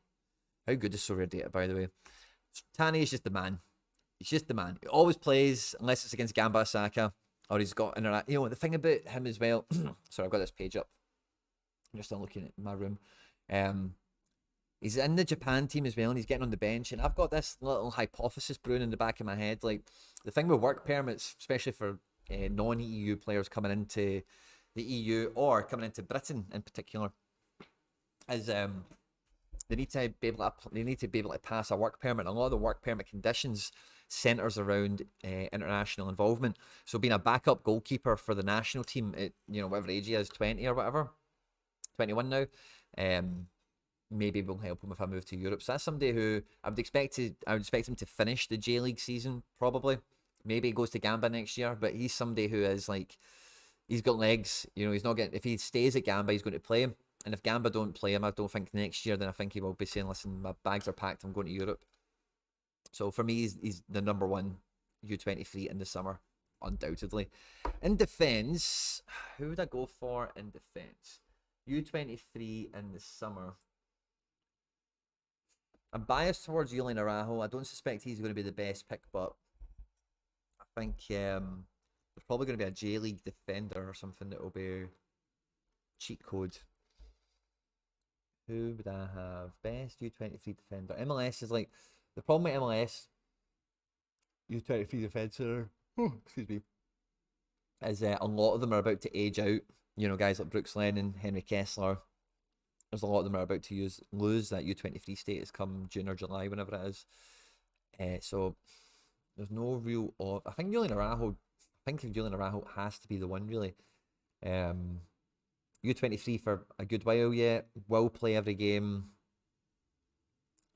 How good is Sorare data, by the way? Tani is just the man. He's just the man. He always plays, unless it's against Gamba Osaka, or he's got interact. You know, the thing about him as well. Sorry, I've got this page up. I'm just still looking at my room. He's in the Japan team as well, and he's getting on the bench. And I've got this little hypothesis brewing in the back of my head. Like, the thing with work permits, especially for non-EU players coming into the EU or coming into Britain in particular, is they need to be able to pass a work permit. A lot of the work permit conditions centers around international involvement. So being a backup goalkeeper for the national team at, you know, whatever age he is, 20 or whatever, 21 now, maybe will help him if I move to Europe. So that's somebody who I would expect him to finish the J League season, probably. Maybe he goes to Gamba next year, but he's somebody who is like, he's got legs. You know, he's not getting, if he stays at Gamba, he's going to play him. And if Gamba don't play him, I don't think next year, then I think he will be saying, listen, my bags are packed, I'm going to Europe. So for me, he's the number one U23 in the summer, undoubtedly. In defence, who would I go for in defence? U23 in the summer. I'm biased towards Julian Araujo. I don't suspect he's going to be the best pick, but I think there's probably going to be a J League defender or something that will be cheat code. Who would I have? Best U23 defender. MLS is like, the problem with MLS, U23 defender, excuse me, is a lot of them are about to age out. You know, guys like Brooks Lennon, Henry Kessler. There's a lot of them are about to lose that U23 status come June or July, whenever it is. So there's no real I think Julian Araujo has to be the one, really. U23 for a good while yet. Will play every game.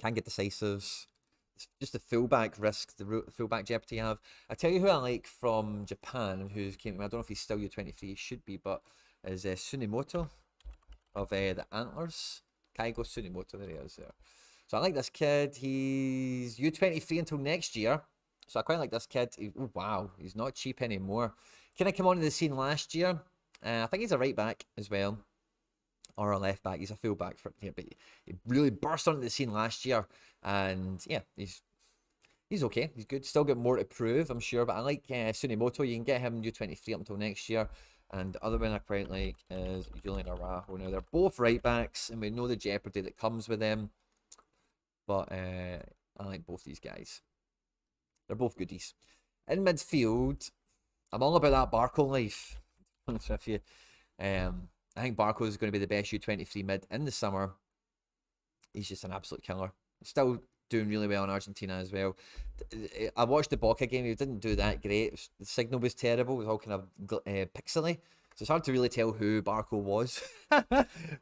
Can get decisives. It's just the fullback risk, the fullback jeopardy you have. I tell you who I like from Japan, who's came to me. I don't know if he's still U23, he should be, but is Tsunemoto of the Antlers. Kaigo Tsunemoto, there he is there. So I like this kid. He's U23 until next year. So I quite like this kid. Oh, wow, he's not cheap anymore. Can I come onto the scene last year? I think he's a right back as well, or a left back. He's a full back for here, but he really burst onto the scene last year, and yeah, he's He's okay. He's good. Still got more to prove, I'm sure. But I like Tsunemoto. You can get him U23 up until next year. And the other one I quite like is Julian Araujo. Now, they're both right backs, and we know the jeopardy that comes with them. But I like both these guys. They're both goodies. In midfield, I'm all about that Barco life. Honest with you. I think Barco is going to be the best U23 mid in the summer. He's just an absolute killer. Still doing really well in Argentina as well. I watched the Boca game. He didn't do that great. The signal was terrible. It was all kind of pixely. So it's hard to really tell who Barco was.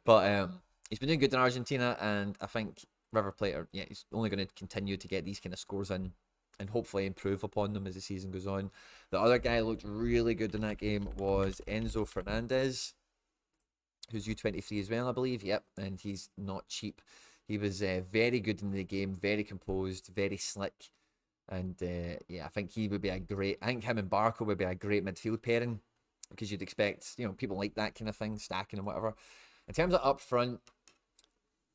But he's been doing good in Argentina, and I think River Plate he's only going to continue to get these kind of scores in and hopefully improve upon them as the season goes on. The other guy who looked really good in that game was Enzo Fernandez, who's U23 as well, I believe. Yep, and he's not cheap. He was very good in the game, very composed, very slick. And I think he would be I think him and Barco would be a great midfield pairing, because you'd expect, people like that kind of thing, stacking and whatever. In terms of up front,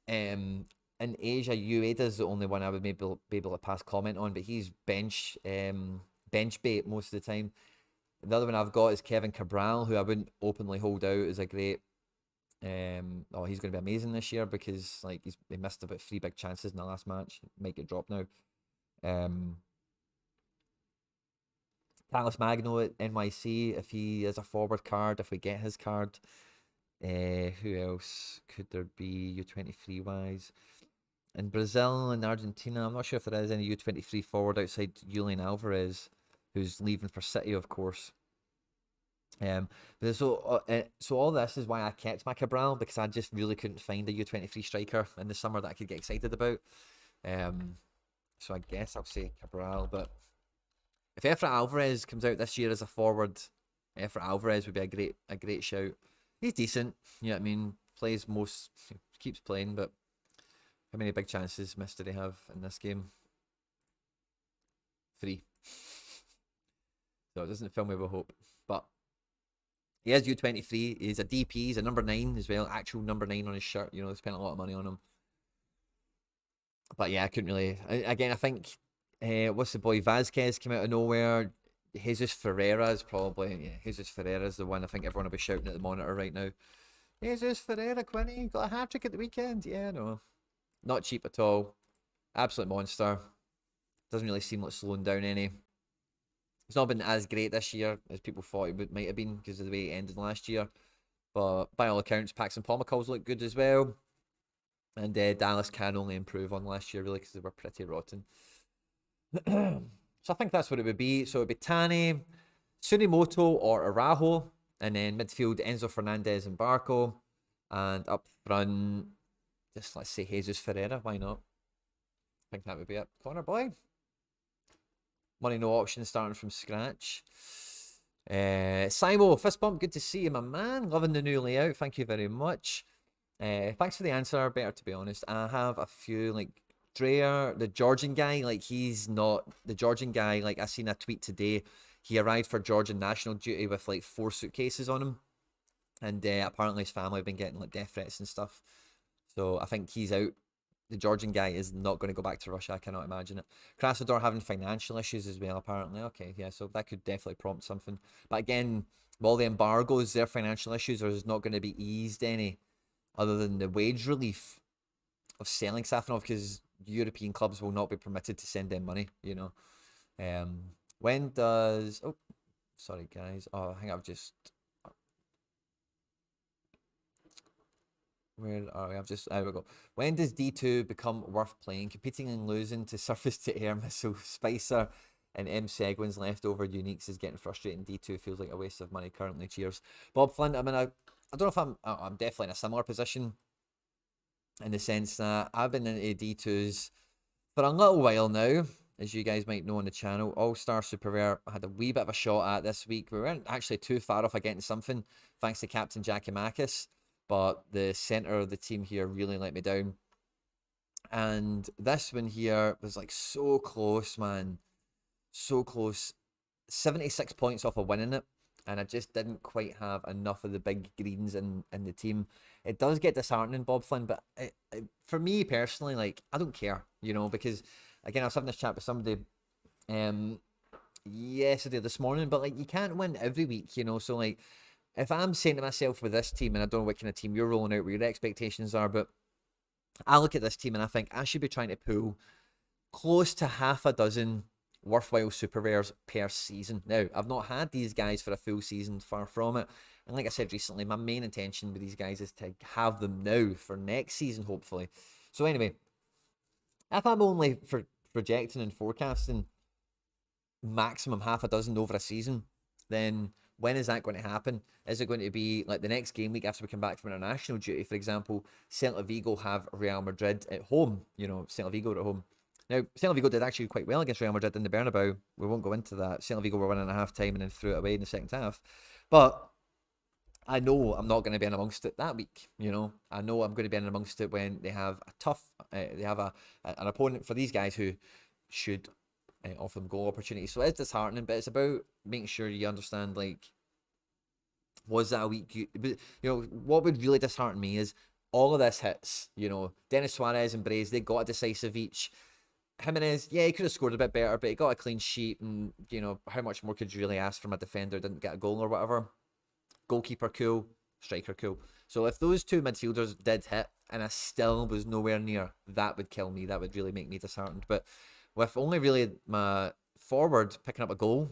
in Asia, Ueda is the only one I would maybe be able to pass comment on, but he's bench bait most of the time. The other one I've got is Kevin Cabral, who I wouldn't openly hold out as a great. He's going to be amazing this year, because he missed about 3 big chances in the last match. Might get dropped now. Carlos Magno at NYC, if he is a forward card, if we get his card. Who else could there be U23 wise? In Brazil and Argentina, I'm not sure if there is any U23 forward outside Julian Alvarez, who's leaving for City, of course. So all this is why I kept my Cabral, because I just really couldn't find a U23 striker in the summer that I could get excited about. So I guess I'll say Cabral. But if Efra Alvarez comes out this year as a forward, Efra Alvarez would be a great shout. He's decent, you know what I mean? Keeps playing, but how many big chances missed did he have in this game? 3. So it doesn't fill me with hope. But he is U23. He's a DP. He's a number 9 as well. Actual number 9 on his shirt. They spent a lot of money on him. But yeah, I couldn't really. Again, I think what's the boy Vasquez came out of nowhere. Jesus Ferreira is probably Jesus Ferreira is the one I think everyone will be shouting at the monitor right now. Jesus Ferreira, Quinny, got a hat-trick at the weekend. Yeah, no, not cheap at all. Absolute monster. Doesn't really seem like slowing down any. It's not been as great this year as people thought it might have been, because of the way it ended last year. But by all accounts, Paxton Pomacals look good as well. And Dallas can only improve on last year, really, because they were pretty rotten. So I think that's what it would be. So it would be Tani, Tsunemoto or Araujo. And then midfield, Enzo Fernandez and Barco. And up front, just let's say Jesus Ferreira. Why not? I think that would be it. Corner boy. Money no option, starting from scratch. Simo, fist bump. Good to see you, my man. Loving the new layout. Thank you very much. Thanks for the answer. Better, to be honest. I have a few, like Dreyer, the Georgian guy. Like, he's not the Georgian guy. Like, I seen a tweet today. He arrived for Georgian national duty with like 4 suitcases on him, and apparently his family have been getting like death threats and stuff. So I think he's out. The Georgian guy is not going to go back to Russia. I cannot imagine it. Krasnodar having financial issues as well, apparently. Okay, yeah, so that could definitely prompt something. But again, all the embargoes, their financial issues are not going to be eased any, other than the wage relief of selling Safanov, because European clubs will not be permitted to send them money, you know. When does... Oh, sorry, guys. Oh, I think I've just... Where are we? There we go. When does D2 become worth playing? Competing and losing to surface to air missile Spicer and M Seguin's leftover uniques is getting frustrating. D2 feels like a waste of money currently. Cheers. Bob Flint, I mean, I don't know if I'm definitely in a similar position, in the sense that I've been into D2s for a little while now, as you guys might know on the channel. All-Star Super Rare I had a wee bit of a shot at this week. We weren't actually too far off of getting something, thanks to Captain Giacomakis. But the centre of the team here really let me down. And this one here was like so close, man. So close. 76 points off of winning it. And I just didn't quite have enough of the big greens in the team. It does get disheartening, Bob Flynn, but for me personally, like, I don't care, you know, because, again, I was having this chat with somebody yesterday, this morning, but like you can't win every week, you know. So like, if I'm saying to myself with this team, and I don't know what kind of team you're rolling out, what your expectations are, but I look at this team and I think I should be trying to pull close to half a dozen worthwhile super rares per season. Now, I've not had these guys for a full season, far from it. And like I said recently, my main intention with these guys is to have them now for next season, hopefully. So anyway, if I'm only projecting and forecasting maximum half a dozen over a season, then when is that going to happen? Is it going to be like the next game week after we come back from international duty? For example, Celta Vigo have Real Madrid at home. You know, Celta Vigo at home. Now, Celta Vigo did actually quite well against Real Madrid in the Bernabeu. We won't go into that. Celta Vigo were winning at half time and then threw it away in the second half. But I know I'm not going to be in amongst it that week. You know, I know I'm going to be in amongst it when they have a tough, they have an opponent for these guys who should offer them goal opportunities. So it's disheartening, but it's about making sure you understand, like, was that a week? You know, what would really dishearten me is all of this hits. You know, Denis Suarez and Braze, they got a decisive each. Jimenez, yeah, he could have scored a bit better, but he got a clean sheet, and, you know, how much more could you really ask from a defender who didn't get a goal or whatever? Goalkeeper, cool. Striker, cool. So if those two midfielders did hit, and I still was nowhere near, that would kill me. That would really make me disheartened. But with only really my forward picking up a goal,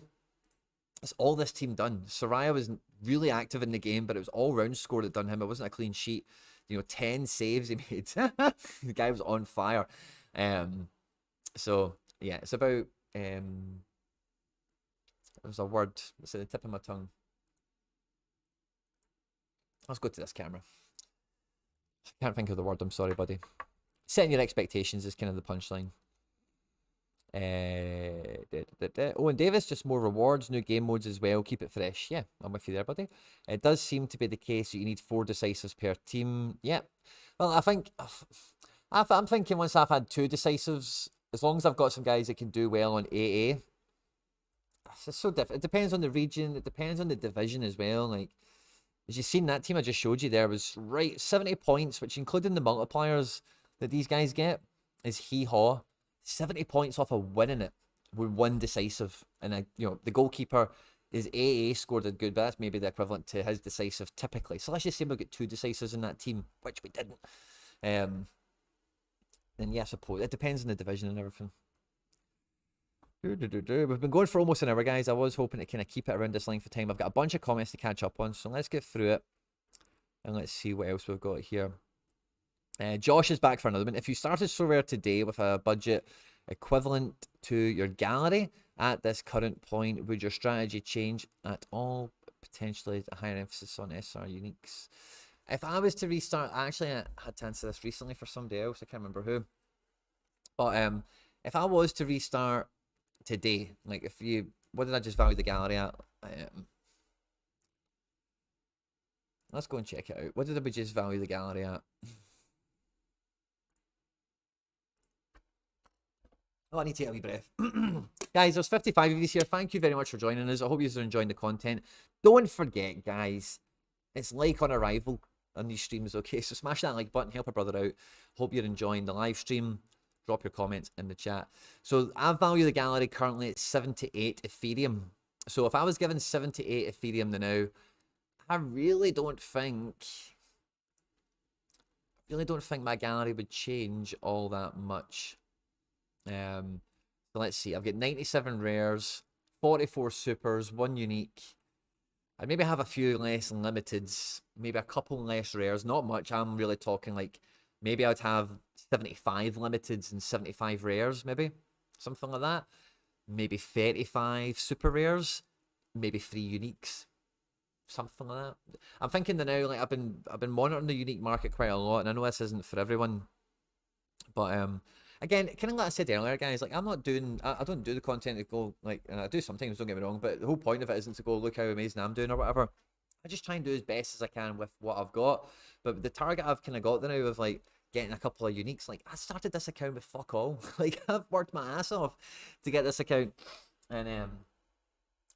that's all this team done. Sorare was really active in the game, but it was all round score that done him. It wasn't a clean sheet. You know, 10 saves he made. The guy was on fire. So yeah, it's about there's a word. It's at the tip of my tongue. Let's go to this camera. I can't think of the word. I'm sorry, buddy. Setting your expectations is kind of the punchline. Owen Davis, just more rewards, new game modes as well. Keep it fresh. Yeah, I'm with you there, buddy. It does seem to be the case that you need 4 decisives per team. Yeah. Well, I think I'm thinking once I've had 2 decisives, as long as I've got some guys that can do well on AA, it's so different. It depends on the region. It depends on the division as well. Like, as you've seen, that team I just showed you there was right 70 points, which including the multipliers that these guys get, is hee-haw. 70 points off of winning it with 1 decisive. And, you know, the goalkeeper is AA scored a good, but that's maybe the equivalent to his decisive typically. So let's just say we'll get 2 decisives in that team, which we didn't. Then, yeah, I suppose. It depends on the division and everything. We've been going for almost an hour, guys. I was hoping to kind of keep it around this length of time. I've got a bunch of comments to catch up on, so let's get through it. And let's see what else we've got here. Josh is back for another one. If you started Sorare today with a budget equivalent to your gallery at this current point, would your strategy change at all? Potentially a higher emphasis on SR uniques. If I was to restart, actually I had to answer this recently for somebody else. I can't remember who. But if I was to restart today, like if you, what did I just value the gallery at? Let's go and check it out. What did we just value the gallery at? Oh, I need to take a wee breath. Guys, there's 55 of you here. Thank you very much for joining us. I hope you're enjoying the content. Don't forget, guys, it's like on arrival on these streams, okay? So smash that like button, help a brother out. Hope you're enjoying the live stream. Drop your comments in the chat. So I value the gallery currently at 78 Ethereum. So if I was given 78 Ethereum now, I really don't think my gallery would change all that much. So let's see. I've got 97 rares, 44 supers, 1 unique. I'd maybe have a few less limiteds, maybe a couple less rares. Not much. I'm really talking like maybe I'd have 75 limiteds and 75 rares, maybe something like that. Maybe 35 super rares, maybe 3 uniques, something like that. I'm thinking that now, like I've been monitoring the unique market quite a lot, and I know this isn't for everyone, but again, kind of like I said earlier, guys, like I'm not doing, I don't do the content to go like, and I do sometimes, don't get me wrong, but the whole point of it isn't to go look how amazing I'm doing or whatever. I just try and do as best as I can with what I've got. But the target I've kind of got now of like getting a couple of uniques, like I started this account with fuck all. Like I've worked my ass off to get this account, and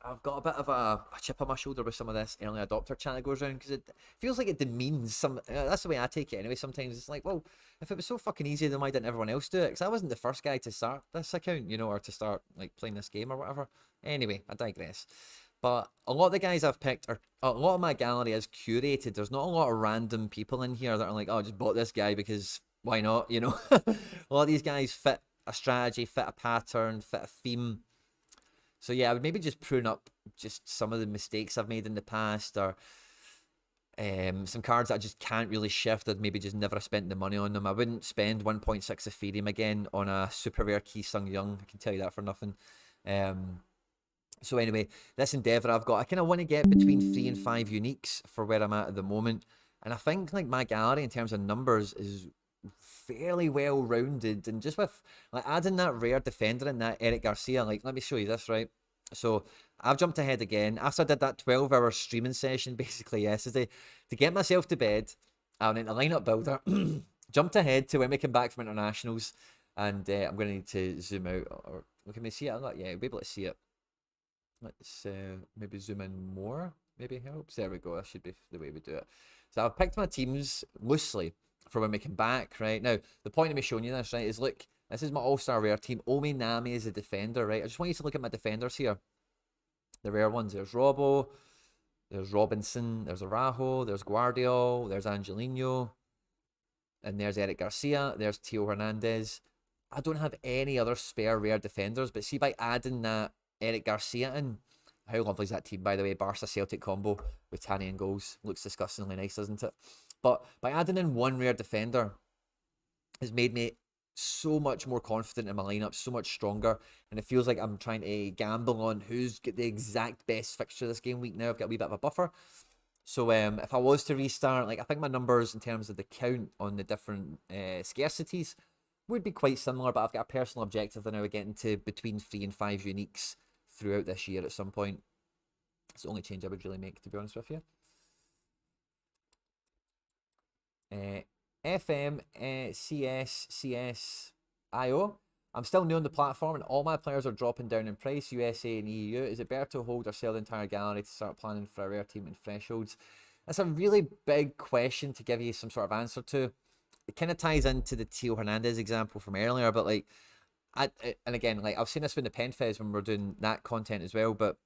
I've got a bit of a chip on my shoulder with some of this early adopter chant that goes around, because it feels like it demeans some. That's the way I take it anyway. Sometimes it's like, well, if it was so fucking easy, then why didn't everyone else do it? Because I wasn't the first guy to start this account, you know, or to start like playing this game or whatever. Anyway, I digress. But a lot of the guys I've picked are, a lot of my gallery is curated. There's not a lot of random people in here that are like, oh, I just bought this guy because why not? You know, a lot of these guys fit a strategy, fit a pattern, fit a theme. So yeah, I would maybe just prune up just some of the mistakes I've made in the past, or some cards that I just can't really shift. I'd maybe just never have spent the money on them. I wouldn't spend 1.6 Ethereum again on a super rare Ki Sung Young. I can tell you that for nothing. So anyway, this endeavor I've got, I kind of want to get between 3 and 5 uniques for where I'm at the moment. And I think like my gallery in terms of numbers is fairly well rounded, and just with like adding that rare defender in that Eric Garcia, like let me show you this, right? So I've jumped ahead again after I did that 12-hour streaming session basically yesterday to get myself to bed. I went into lineup builder, jumped ahead to when we came back from internationals, and I'm going to need to zoom out, or can we see it? Yeah, we'll be able to see it. Let's maybe zoom in more, maybe helps. There we go, that should be the way we do it. So I've picked my teams loosely for when we come back, right? Now, the point of me showing you this, right, is look, this is my all-star rare team. Omi Nami is a defender, right? I just want you to look at my defenders here. The rare ones. There's Robbo, there's Robinson, there's Araujo, there's Guardiol, there's Angelino, and there's Eric Garcia, there's Theo Hernandez. I don't have any other spare rare defenders, but see, by adding that Eric Garcia in, how lovely is that team, by the way? Barca Celtic combo with Tani and goals. Looks disgustingly nice, doesn't it? But by adding in one rare defender has made me so much more confident in my lineup, so much stronger, and it feels like I'm trying to gamble on who's got the exact best fixture this game week now. I've got a wee bit of a buffer. So if I was to restart, like I think my numbers in terms of the count on the different scarcities would be quite similar, but I've got a personal objective that now we're getting to between 3 and 5 uniques throughout this year at some point. It's the only change I would really make, to be honest with you. FM, CS, CS, IO. I'm still new on the platform and all my players are dropping down in price, USA and EU. Is it better to hold or sell the entire gallery to start planning for a rare team and thresholds? That's a really big question to give you some sort of answer to. It kind of ties into the Theo Hernandez example from earlier, but like, and again, like I've seen this with the Penfez when we're doing that content as well, but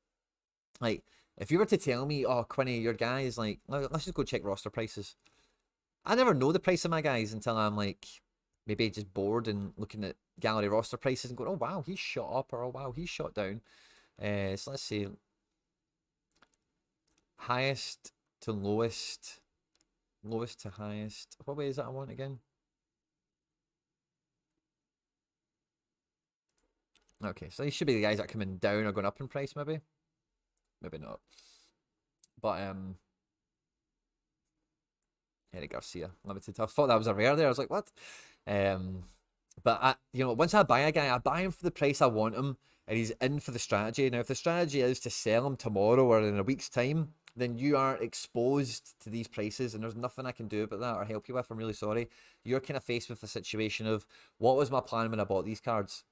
like, if you were to tell me, oh, Quinny, your guys, like, let's just go check roster prices. I never know the price of my guys until I'm like maybe just bored and looking at gallery roster prices and going, oh wow, he's shot up, or oh wow, he's shot down. So let's see, highest to lowest, lowest to highest. What way is that I want again? Okay, so these should be the guys that are coming down or going up in price, maybe. Maybe not. But Eric Garcia, limited. I thought that was a rare there. I was like, what? But you know, once I buy a guy, I buy him for the price I want him, and he's in for the strategy. Now, if the strategy is to sell him tomorrow or in a week's time, then you are exposed to these prices, and there's nothing I can do about that or help you with. I'm really sorry. You're kind of faced with the situation of, what was my plan when I bought these cards?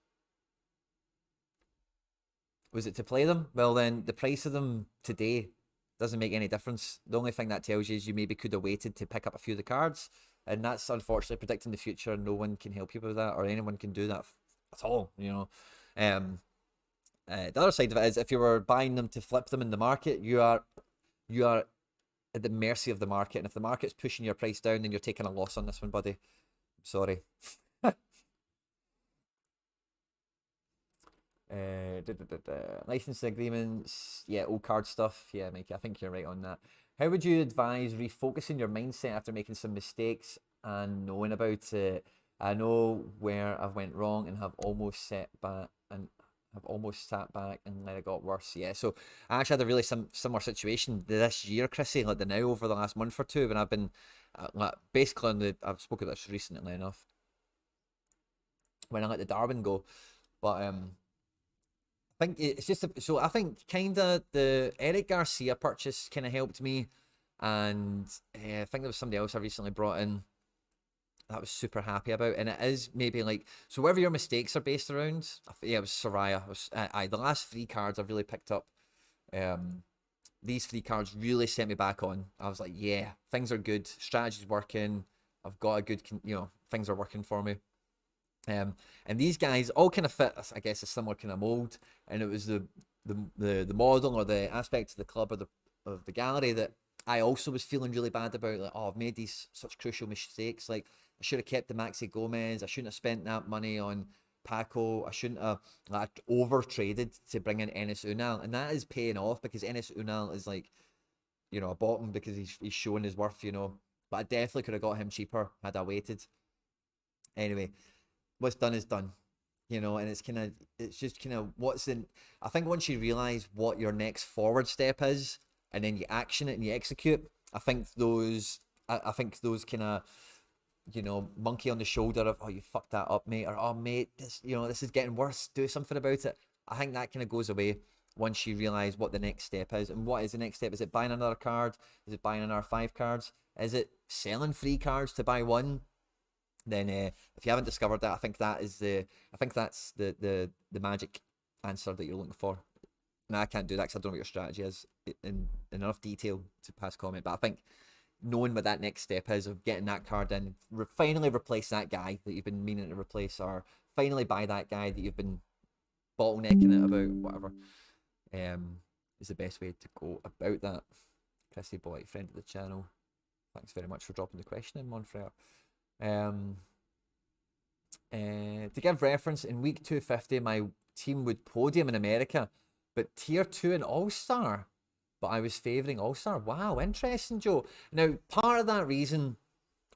Was it to play them? Well, then the price of them today doesn't make any difference. The only thing that tells you is you maybe could have waited to pick up a few of the cards, and that's unfortunately predicting the future. No one can help you with that, or anyone can do that at all, you know. The other side of it is, if you were buying them to flip them in the market, you are at the mercy of the market, and if the market's pushing your price down, then you're taking a loss on this one, buddy. I'm sorry. Licensing agreements, yeah, old card stuff, yeah, Mikey, I think you're right on that. How would you advise refocusing your mindset after making some mistakes and knowing about it? I know where I've went wrong and have almost sat back and let it got worse. Yeah, so I actually had a really similar situation this year, Chrissy, like the now over the last month or two, when I've been like, basically on the, I've spoken about this recently enough, when I let the Darwin go, but I think it's just so I think kind of the Eric Garcia purchase kind of helped me, and I think there was somebody else I recently brought in that I was super happy about, and it is maybe like, so wherever your mistakes are based around, yeah, it was Soraya. The last 3 cards I've really picked up these 3 cards really set me back on. I was like, yeah, things are good, strategy's working, I've got a good, things are working for me. And these guys all kind of fit, I guess, a similar kind of mold, and it was the model or the aspect of the club or the gallery that I also was feeling really bad about. Like, oh, I've made these such crucial mistakes. Like, I should have kept the Maxi Gomez. I shouldn't have spent that money on Paco. I shouldn't have over traded to bring in Enes Unal, and that is paying off because Enes Unal is like, a bottom because he's showing his worth, But I definitely could have got him cheaper had I waited. Anyway, what's done is done, and it's just kind of what's in. I think once you realize what your next forward step is, and then you action it and you execute, I think those kind of, monkey on the shoulder of, oh, you fucked that up, mate, or, oh, mate, this is getting worse, do something about it. I think that kind of goes away once you realize what the next step is. And what is the next step? Is it buying another card? Is it buying another 5 cards? Is it selling 3 cards to buy 1? Then if you haven't discovered that, I think that's the magic answer that you're looking for. Now, I can't do that because I don't know what your strategy is in enough detail to pass comment, but I think knowing what that next step is of getting that card in, finally replace that guy that you've been meaning to replace, or finally buy that guy that you've been bottlenecking it about, whatever, is the best way to go about that. Chrissy Boy, friend of the channel, thanks very much for dropping the question in, Monfrere. To give reference, in week 250, my team would podium in America, but tier 2 in All-Star. But I was favouring All-Star. Wow, interesting, Joe. Now, part of that reason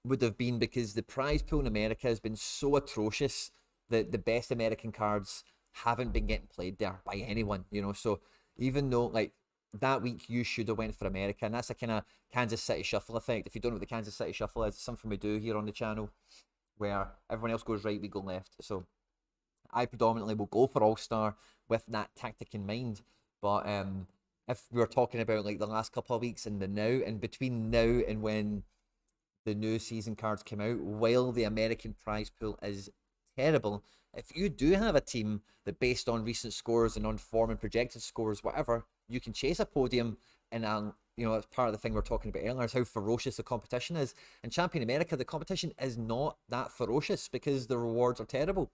would have been because the prize pool in America has been so atrocious that the best American cards haven't been getting played there by anyone, So even though, like, that week you should have went for America, and that's a kind of Kansas City Shuffle effect. If you don't know what the Kansas City Shuffle is, it's something we do here on the channel where everyone else goes right, we go left. So I predominantly will go for All-Star with that tactic in mind. But if we were talking about like the last couple of weeks and the now, and between now and when the new season cards come out, while the American prize pool is terrible, if you do have a team that based on recent scores and on form and projected scores, whatever, you can chase a podium. And it's part of the thing we we're talking about earlier, is how ferocious the competition is. In Champion America, the competition is not that ferocious because the rewards are terrible,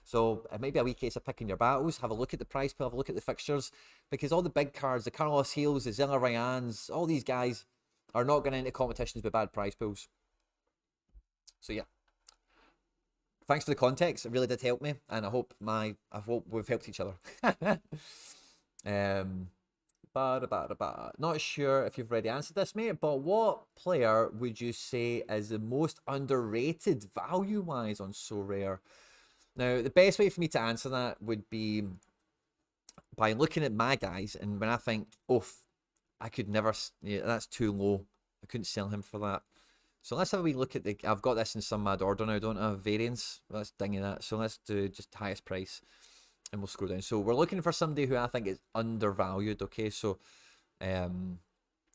So it might be a wee case of picking your battles. Have a look at the prize pool, have a look at the fixtures, because all the big cards, the Carlos Hills, the Zilla Ryans, all these guys are not going into competitions with bad prize pools. So yeah, thanks for the context. It really did help me, and I hope we've helped each other. Not sure if you've already answered this, mate, but what player would you say is the most underrated value-wise on Sorare? Now, the best way for me to answer that would be by looking at my guys, and when I think, oh, I could never, that's too low, I couldn't sell him for that. So let's have a wee look at I've got this in some mad order now, don't I have variance? Let's ding that. So let's do just highest price, and we'll scroll down. So we're looking for somebody who I think is undervalued, okay? So, and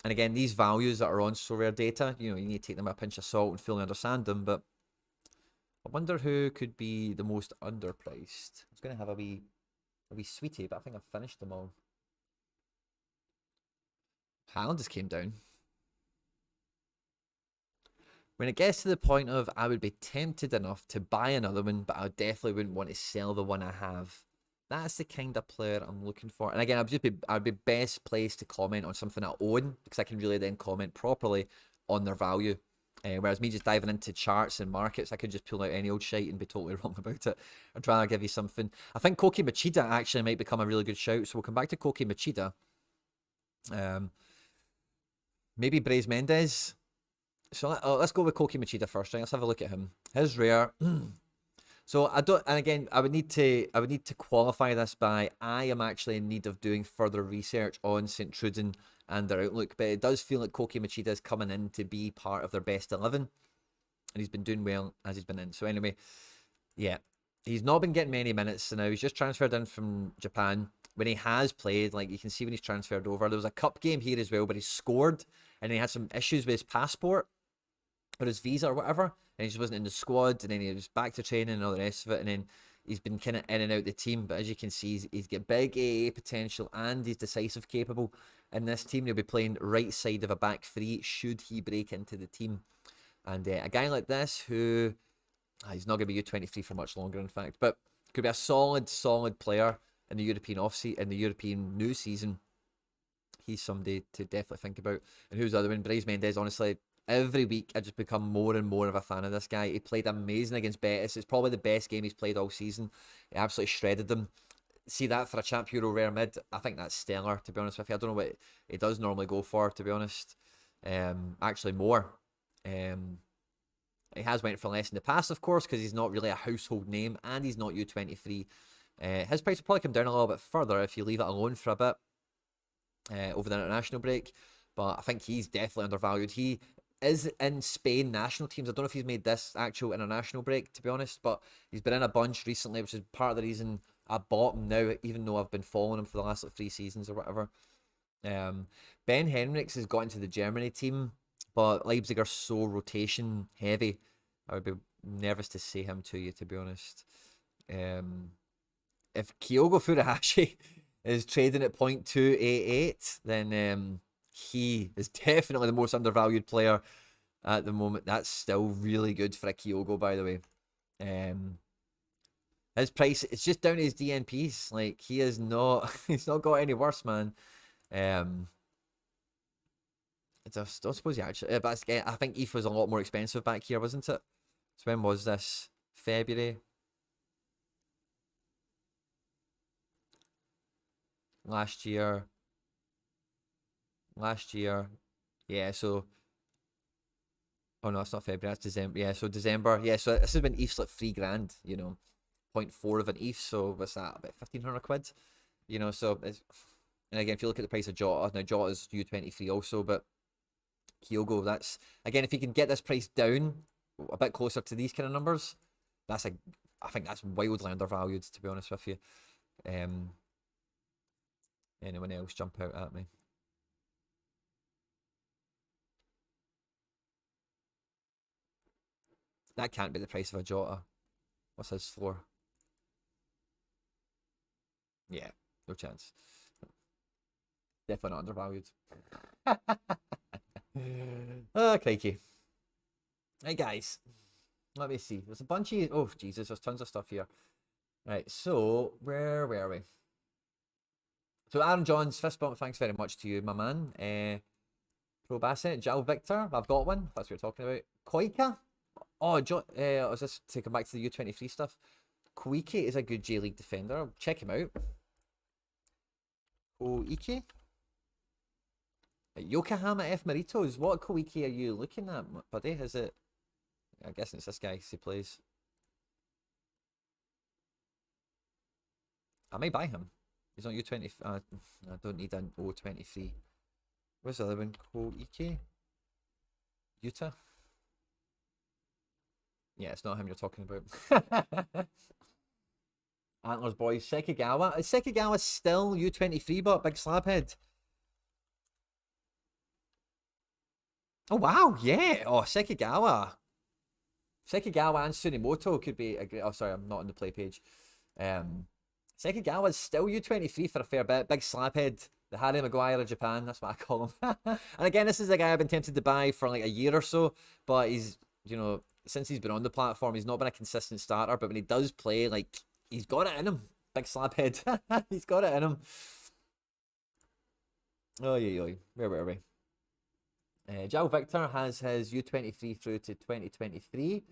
again, these values that are on Sorare data, you need to take them with a pinch of salt and fully understand them, but I wonder who could be the most underpriced. I was going to have a wee sweetie, but I think I've finished them all. Haaland just came down. When it gets to the point of I would be tempted enough to buy another one, but I definitely wouldn't want to sell the one I have. That's the kind of player I'm looking for. And again, I'd be best placed to comment on something I own, because I can really then comment properly on their value. Whereas me just diving into charts and markets, I could just pull out any old shite and be totally wrong about it. I'd rather give you something. I think Koki Machida actually might become a really good shout, so we'll come back to Koki Machida. Maybe Brais Mendes. So let's go with Koki Machida first, right? Let's have a look at him. His rare. So I don't, and again, I would need to qualify this by I am actually in need of doing further research on St. Truden and their outlook, but it does feel like Koki Machida is coming in to be part of their best 11, and he's been doing well as he's been in. So anyway, yeah, he's not been getting many minutes, so now he's just transferred in from Japan. When he has played, like you can see when he's transferred over, there was a cup game here as well, but he scored, and he had some issues with his passport or his visa or whatever, and he just wasn't in the squad, and then he was back to training and all the rest of it, and then he's been kind of in and out the team, but as you can see, he's got big AA potential and he's decisive capable. In this team, he'll be playing right side of a back three should he break into the team. And a guy like this who, he's not going to be U23 for much longer, in fact, but could be a solid player in the European in the European new season. He's somebody to definitely think about. And who's the other one? Bryce Mendes, honestly. Every week, I just become more and more of a fan of this guy. He played amazing against Betis. It's probably the best game he's played all season. He absolutely shredded them. See that for a Champ Euro rare mid? I think that's stellar, to be honest with you. I don't know what he does normally go for, to be honest. Actually, more. He has went for less in the past, of course, because he's not really a household name and he's not U23. His price will probably come down a little bit further if you leave it alone for a bit over the international break. But I think he's definitely undervalued. He is in Spain national teams. I don't know if he's made this actual international break, to be honest, but he's been in a bunch recently, which is part of the reason I bought him now, even though I've been following him for the last 3 seasons or whatever. Ben Henrichs has got into the Germany team, but Leipzig are so rotation heavy. I would be nervous to say him to you, to be honest. If Kyogo Furuhashi is trading at 0.288, then he is definitely the most undervalued player at the moment. That's still really good for a Kyogo, by the way. His price, it's just down to his DNPs. Like, he is not, he's not got any worse, man. I don't suppose he actually, but I think ETH was a lot more expensive back here, wasn't it? So when was this? February? Last year. Yeah, so... Oh no, it's not February, that's December. Yeah, so December. Yeah, so this has been ETH's like $3,000, you know. 0.4 of an ETH, so what's that? About 1,500 quid? You know, so it's... And again, if you look at the price of Jota, now Jota's U23 also, but Kyogo, that's... Again, if you can get this price down a bit closer to these kind of numbers, I think that's wildly undervalued, to be honest with you. Anyone else jump out at me? That can't be the price of a Jota. What's his floor? Yeah, no chance. Definitely not undervalued. Oh, crikey. Right, guys. Let me see. There's a bunch of... Oh, Jesus, there's tons of stuff here. Right, so, where were we? So, Aaron Johns, fist bump, thanks very much to you, my man. Pro Bassett, Jal Victor, I've got one. That's what you're talking about. Koika? Oh, John, I was just taking back to the U23 stuff. Koike is a good J-League defender. Check him out. Koike? Yokohama F. Maritos. What Koike are you looking at, buddy? Is it... I guess it's this guy he plays. I may buy him. He's on U20. I don't need an O23. Where's the other one? Koike? Utah? Yeah, it's not him you're talking about. Antlers boys. Sekigawa. Is Sekigawa still U23 but big slabhead? Oh wow, yeah. Oh, Sekigawa. Sekigawa and Tsunemoto could be a great... Oh, sorry, I'm not on the play page. Sekigawa's still U23 for a fair bit. Big slabhead. The Harry Maguire of Japan, that's what I call him. And again, this is a guy I've been tempted to buy for like a year or so, but he's, you know, since he's been on the platform, he's not been a consistent starter, but when he does play, like, he's got it in him. Big slabhead. He's got it in him. Oh, yeah. Where were we? Jal Victor has his U23 through to 2023.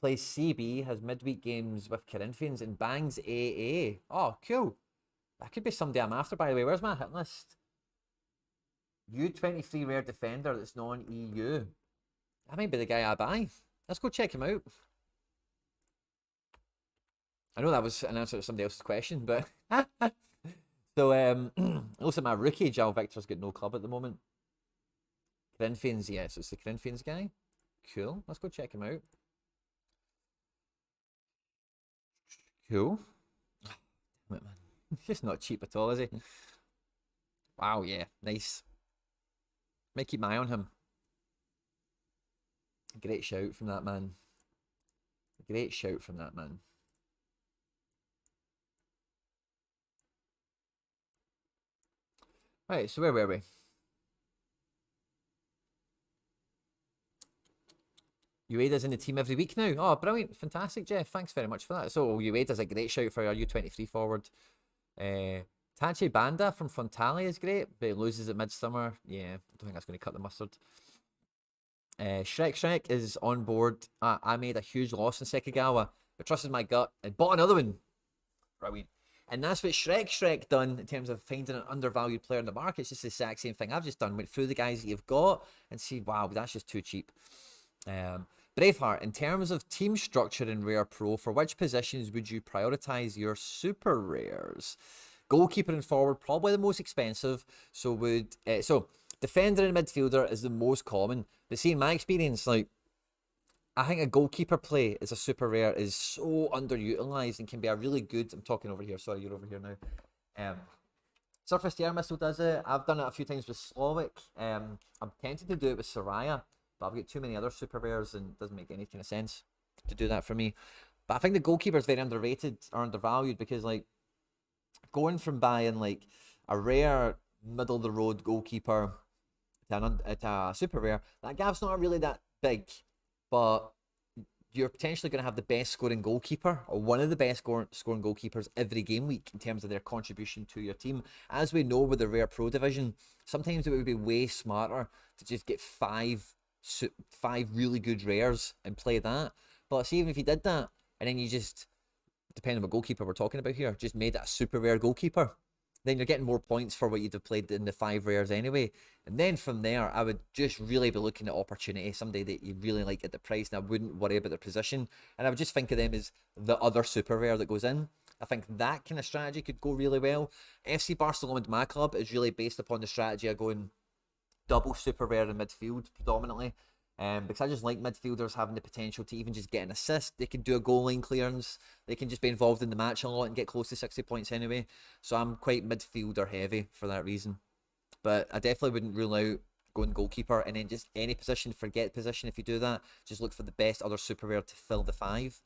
Plays CB, has midweek games with Corinthians and bangs AA. Oh, cool. That could be somebody I'm after, by the way. Where's my hit list? U23 rare defender that's non-EU. That might be the guy I buy. Let's go check him out. I know that was an answer to somebody else's question, but... So, also my rookie, Jal Victor's got no club at the moment. Corinthians, yes, it's the Corinthians guy. Cool. Let's go check him out. Cool. Damn it, man. He's just not cheap at all, is he? Wow, yeah. Nice. Might keep my eye on him. Great shout from that man. Great shout from that man. Right, so where were we? Ueda's in the team every week now. Oh, brilliant. Fantastic, Jeff. Thanks very much for that. So, Ueda's a great shout for our U23 forward. Tachi Banda from Frontale is great, but he loses at Midsummer. Yeah, I don't think that's going to cut the mustard. Shrek is on board. I made a huge loss in Sekagawa, but trusted my gut and bought another one. Brilliant. And that's what Shrek done in terms of finding an undervalued player in the market. It's just the exact same thing I've just done. Went through the guys that you've got and see, wow, that's just too cheap. Braveheart, in terms of team structure in Rare Pro, for which positions would you prioritize your super rares? Goalkeeper and forward, probably the most expensive. So defender and midfielder is the most common. But see, in my experience, like, I think a goalkeeper play as a super rare is so underutilized and can be a really good. I'm talking over here. Sorry, you're over here now. Surface to air missile does it. I've done it a few times with Slovic. I'm tempted to do it with Soraya, but I've got too many other super rares and it doesn't make any kind of sense to do that for me. But I think the goalkeeper is very underrated or undervalued because, like, going from buying like a rare middle of the road goalkeeper to a super rare, that gap's not really that big, but you're potentially going to have the best scoring goalkeeper or one of the best scoring goalkeepers every game week in terms of their contribution to your team. As we know with the Rare Pro division, sometimes it would be way smarter to just get five really good rares and play that. But see, even if you did that and then you just, depending on what goalkeeper we're talking about here, just made it a super rare goalkeeper, then you're getting more points for what you'd have played in the 5 rares anyway. And then from there, I would just really be looking at opportunity, somebody that you really like at the price, and I wouldn't worry about their position. And I would just think of them as the other super rare that goes in. I think that kind of strategy could go really well. FC Barcelona, my club, is really based upon the strategy of going double super rare in midfield predominantly. Because I just like midfielders having the potential to even just get an assist. They can do a goal line clearance. They can just be involved in the match a lot and get close to 60 points anyway. So I'm quite midfielder heavy for that reason. But I definitely wouldn't rule out going goalkeeper and then just any position, forget position if you do that. Just look for the best other super rare to fill the 5.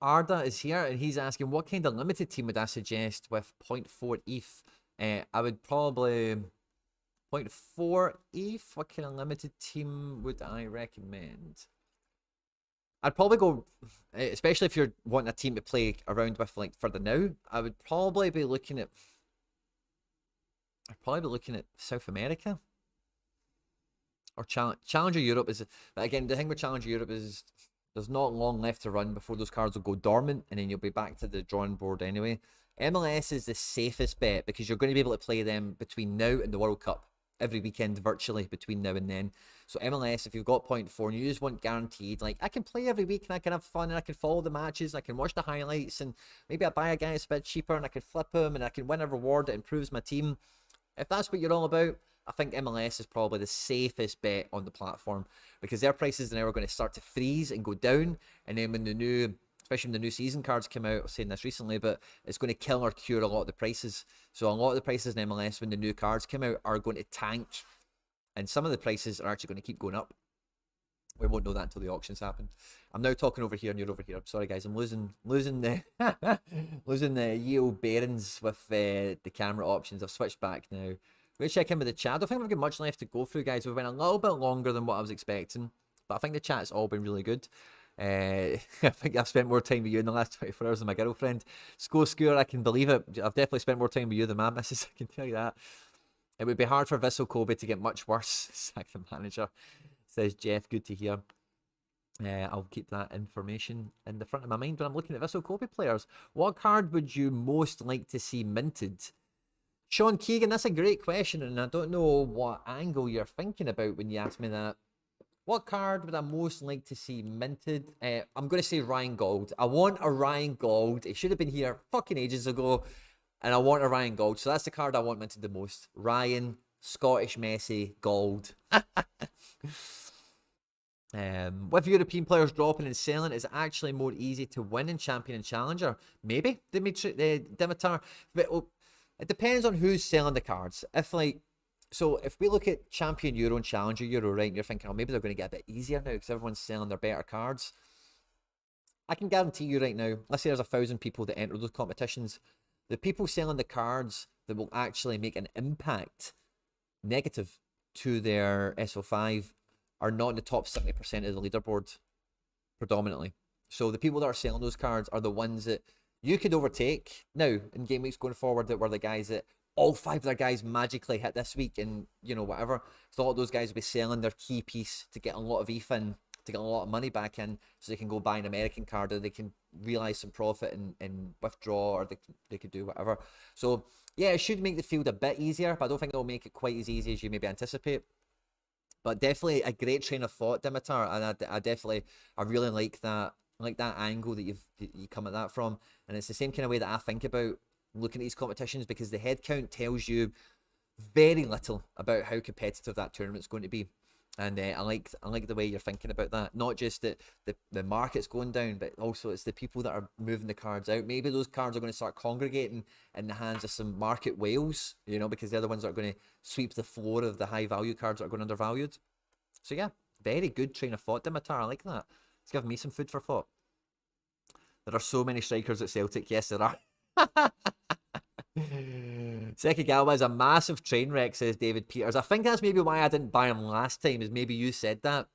Arda is here and he's asking, what kind of limited team would I suggest with 0.4 ETH? I would probably 0.4 ETH. What kind of limited team would I recommend? I'd probably go, especially if you're wanting a team to play around with, like, for the now, I would probably be looking at, South America. Or Challenger Europe is, again, the thing with Challenger Europe is there's not long left to run before those cards will go dormant, and then you'll be back to the drawing board anyway. MLS is the safest bet because you're going to be able to play them between now and the World Cup every weekend virtually between now and then. So MLS, if you've got 0.4 and you just want guaranteed, like, I can play every week and I can have fun and I can follow the matches, I can watch the highlights, and maybe I buy a guy that's a bit cheaper and I can flip him and I can win a reward that improves my team. If that's what you're all about, I think MLS is probably the safest bet on the platform because their prices now are going to start to freeze and go down. And then when the new, especially when the new season cards come out, I was saying this recently, but it's going to kill or cure a lot of the prices. So a lot of the prices in MLS when the new cards come out are going to tank. And some of the prices are actually going to keep going up. We won't know that until the auctions happen. I'm now talking over here and you're over here. I'm sorry guys, I'm losing the losing the yield bearings with the camera options. I've switched back now. We'll check in with the chat. I don't think we've got much left to go through, guys. We've been a little bit longer than what I was expecting, but I think the chat's all been really good. I think I've spent more time with you in the last 24 hours than my girlfriend. Score, I can believe it. I've definitely spent more time with you than my missus, I can tell you that. It would be hard for Vissel Kobe to get much worse. Sack the manager, says Jeff. Good to hear. I'll keep that information in the front of my mind when I'm looking at Vissel Kobe players. What card would you most like to see minted? Sean Keegan, that's a great question, and I don't know what angle you're thinking about when you ask me that. What card would I most like to see minted? I'm going to say Ryan Gold. I want a Ryan Gold. It should have been here fucking ages ago, and I want a Ryan Gold. So that's the card I want minted the most. Ryan, Scottish Messi, Gold. With European players dropping and selling, is it actually more easy to win in Champion and Challenger? Maybe, Dimitar. But, it depends on who's selling the cards. If, like, So if we look at Champion Euro and Challenger Euro, right, and you're thinking, oh, maybe they're going to get a bit easier now because everyone's selling their better cards. I can guarantee you right now, let's say there's 1,000 people that enter those competitions. The people selling the cards that will actually make an impact negative to their SO5 are not in the top 70% of the leaderboard predominantly. So the people that are selling those cards are the ones that you could overtake now in game weeks going forward, that were the guys that all 5 of their guys magically hit this week, and you know, whatever. So all those guys will be selling their key piece to get a lot of ETH in, to get a lot of money back in, so they can go buy an American card, or they can realize some profit and withdraw, or they could do whatever. So yeah, it should make the field a bit easier, but I don't think it'll make it quite as easy as you maybe anticipate. But definitely a great train of thought, Dimitar, and I really like that angle that you come at that from. And it's the same kind of way that I think about looking at these competitions, because the head count tells you very little about how competitive that tournament's going to be. And I like the way you're thinking about that. Not just that the market's going down, but also it's the people that are moving the cards out. Maybe those cards are going to start congregating in the hands of some market whales, you know, because they're the ones that are going to sweep the floor of the high value cards that are going undervalued. So yeah, very good train of thought, Dimitar. I like that. It's giving me some food for thought. There are so many strikers at Celtic. Yes, there are. Sekigawa is a massive train wreck, says David Peters. I think that's maybe why I didn't buy him last time, is maybe you said that.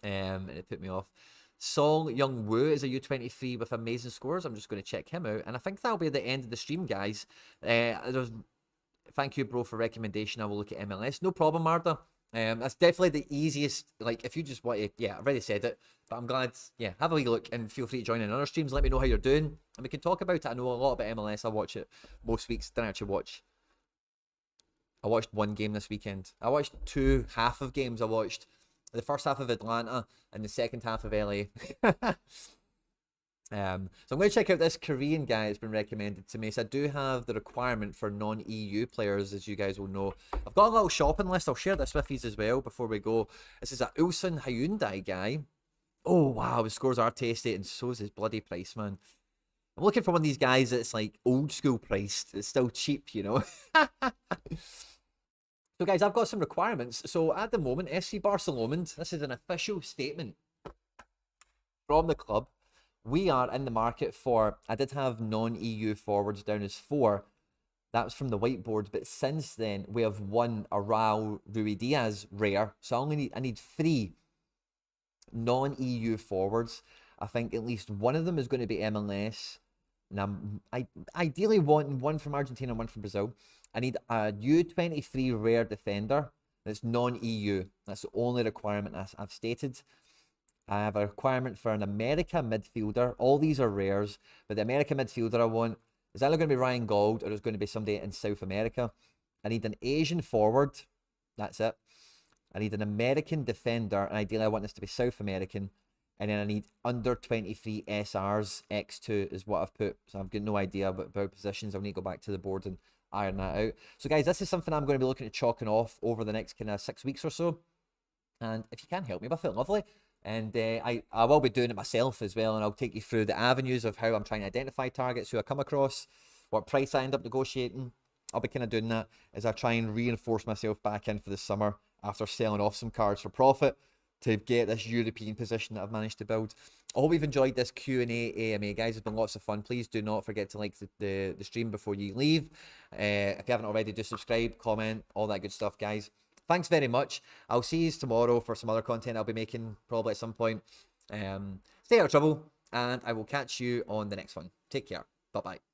And it put me off. Song Young Woo is a U23 with amazing scores. I'm just going to check him out. And I think that'll be the end of the stream, guys. Thank you, bro, for recommendation. I will look at MLS. No problem, Martha. That's definitely the easiest. Like, if you just want to, yeah, I've already said it, but I'm glad. Yeah, have a wee look and feel free to join in other streams. Let me know how you're doing, and we can talk about it. I know a lot about MLS. I watch it most weeks. Didn't actually watch. I watched one game this weekend. I watched half of games. I watched the first half of Atlanta and the second half of LA. So I'm going to check out this Korean guy that's been recommended to me. So I do have the requirement for non-EU players, as you guys will know. I've got a little shopping list. I'll share this with you as well before we go. This is a Ulsan Hyundai guy. Oh, wow. His scores are tasty, and so is his bloody price, man. I'm looking for one of these guys that's like old school priced. It's still cheap, you know. So, guys, I've got some requirements. So, at the moment, FC Barcelona, this is an official statement from the club. We are in the market for, I did have non-EU forwards down as 4. That was from the whiteboard. But since then, we have one Raul Ruidiaz rare. So I need 3 non-EU forwards. I think at least one of them is going to be MLS. And I ideally want one from Argentina and one from Brazil. I need a U23 rare defender that's non-EU. That's the only requirement I've stated. I have a requirement for an America midfielder. All these are rares, but the America midfielder I want is either going to be Ryan Gauld or it's going to be somebody in South America. I need an Asian forward. That's it. I need an American defender, and ideally I want this to be South American. And then I need under 23 SRs. X2 is what I've put. So I've got no idea about positions. I'll need to go back to the board and iron that out. So guys, this is something I'm going to be looking at chalking off over the next kind of 6 weeks or so. And if you can help me with it, lovely. And I will be doing it myself as well, and I'll take you through the avenues of how I'm trying to identify targets, who I come across, what price I end up negotiating. I'll be kind of doing that as I try and reinforce myself back in for the summer after selling off some cards for profit to get this European position that I've managed to build. I hope you've enjoyed this Q&A AMA, guys. It's been lots of fun. Please do not forget to like the stream before you leave. If you haven't already, do subscribe, comment, all that good stuff, guys. Thanks very much. I'll see you tomorrow for some other content I'll be making probably at some point. Stay out of trouble, and I will catch you on the next one. Take care. Bye-bye.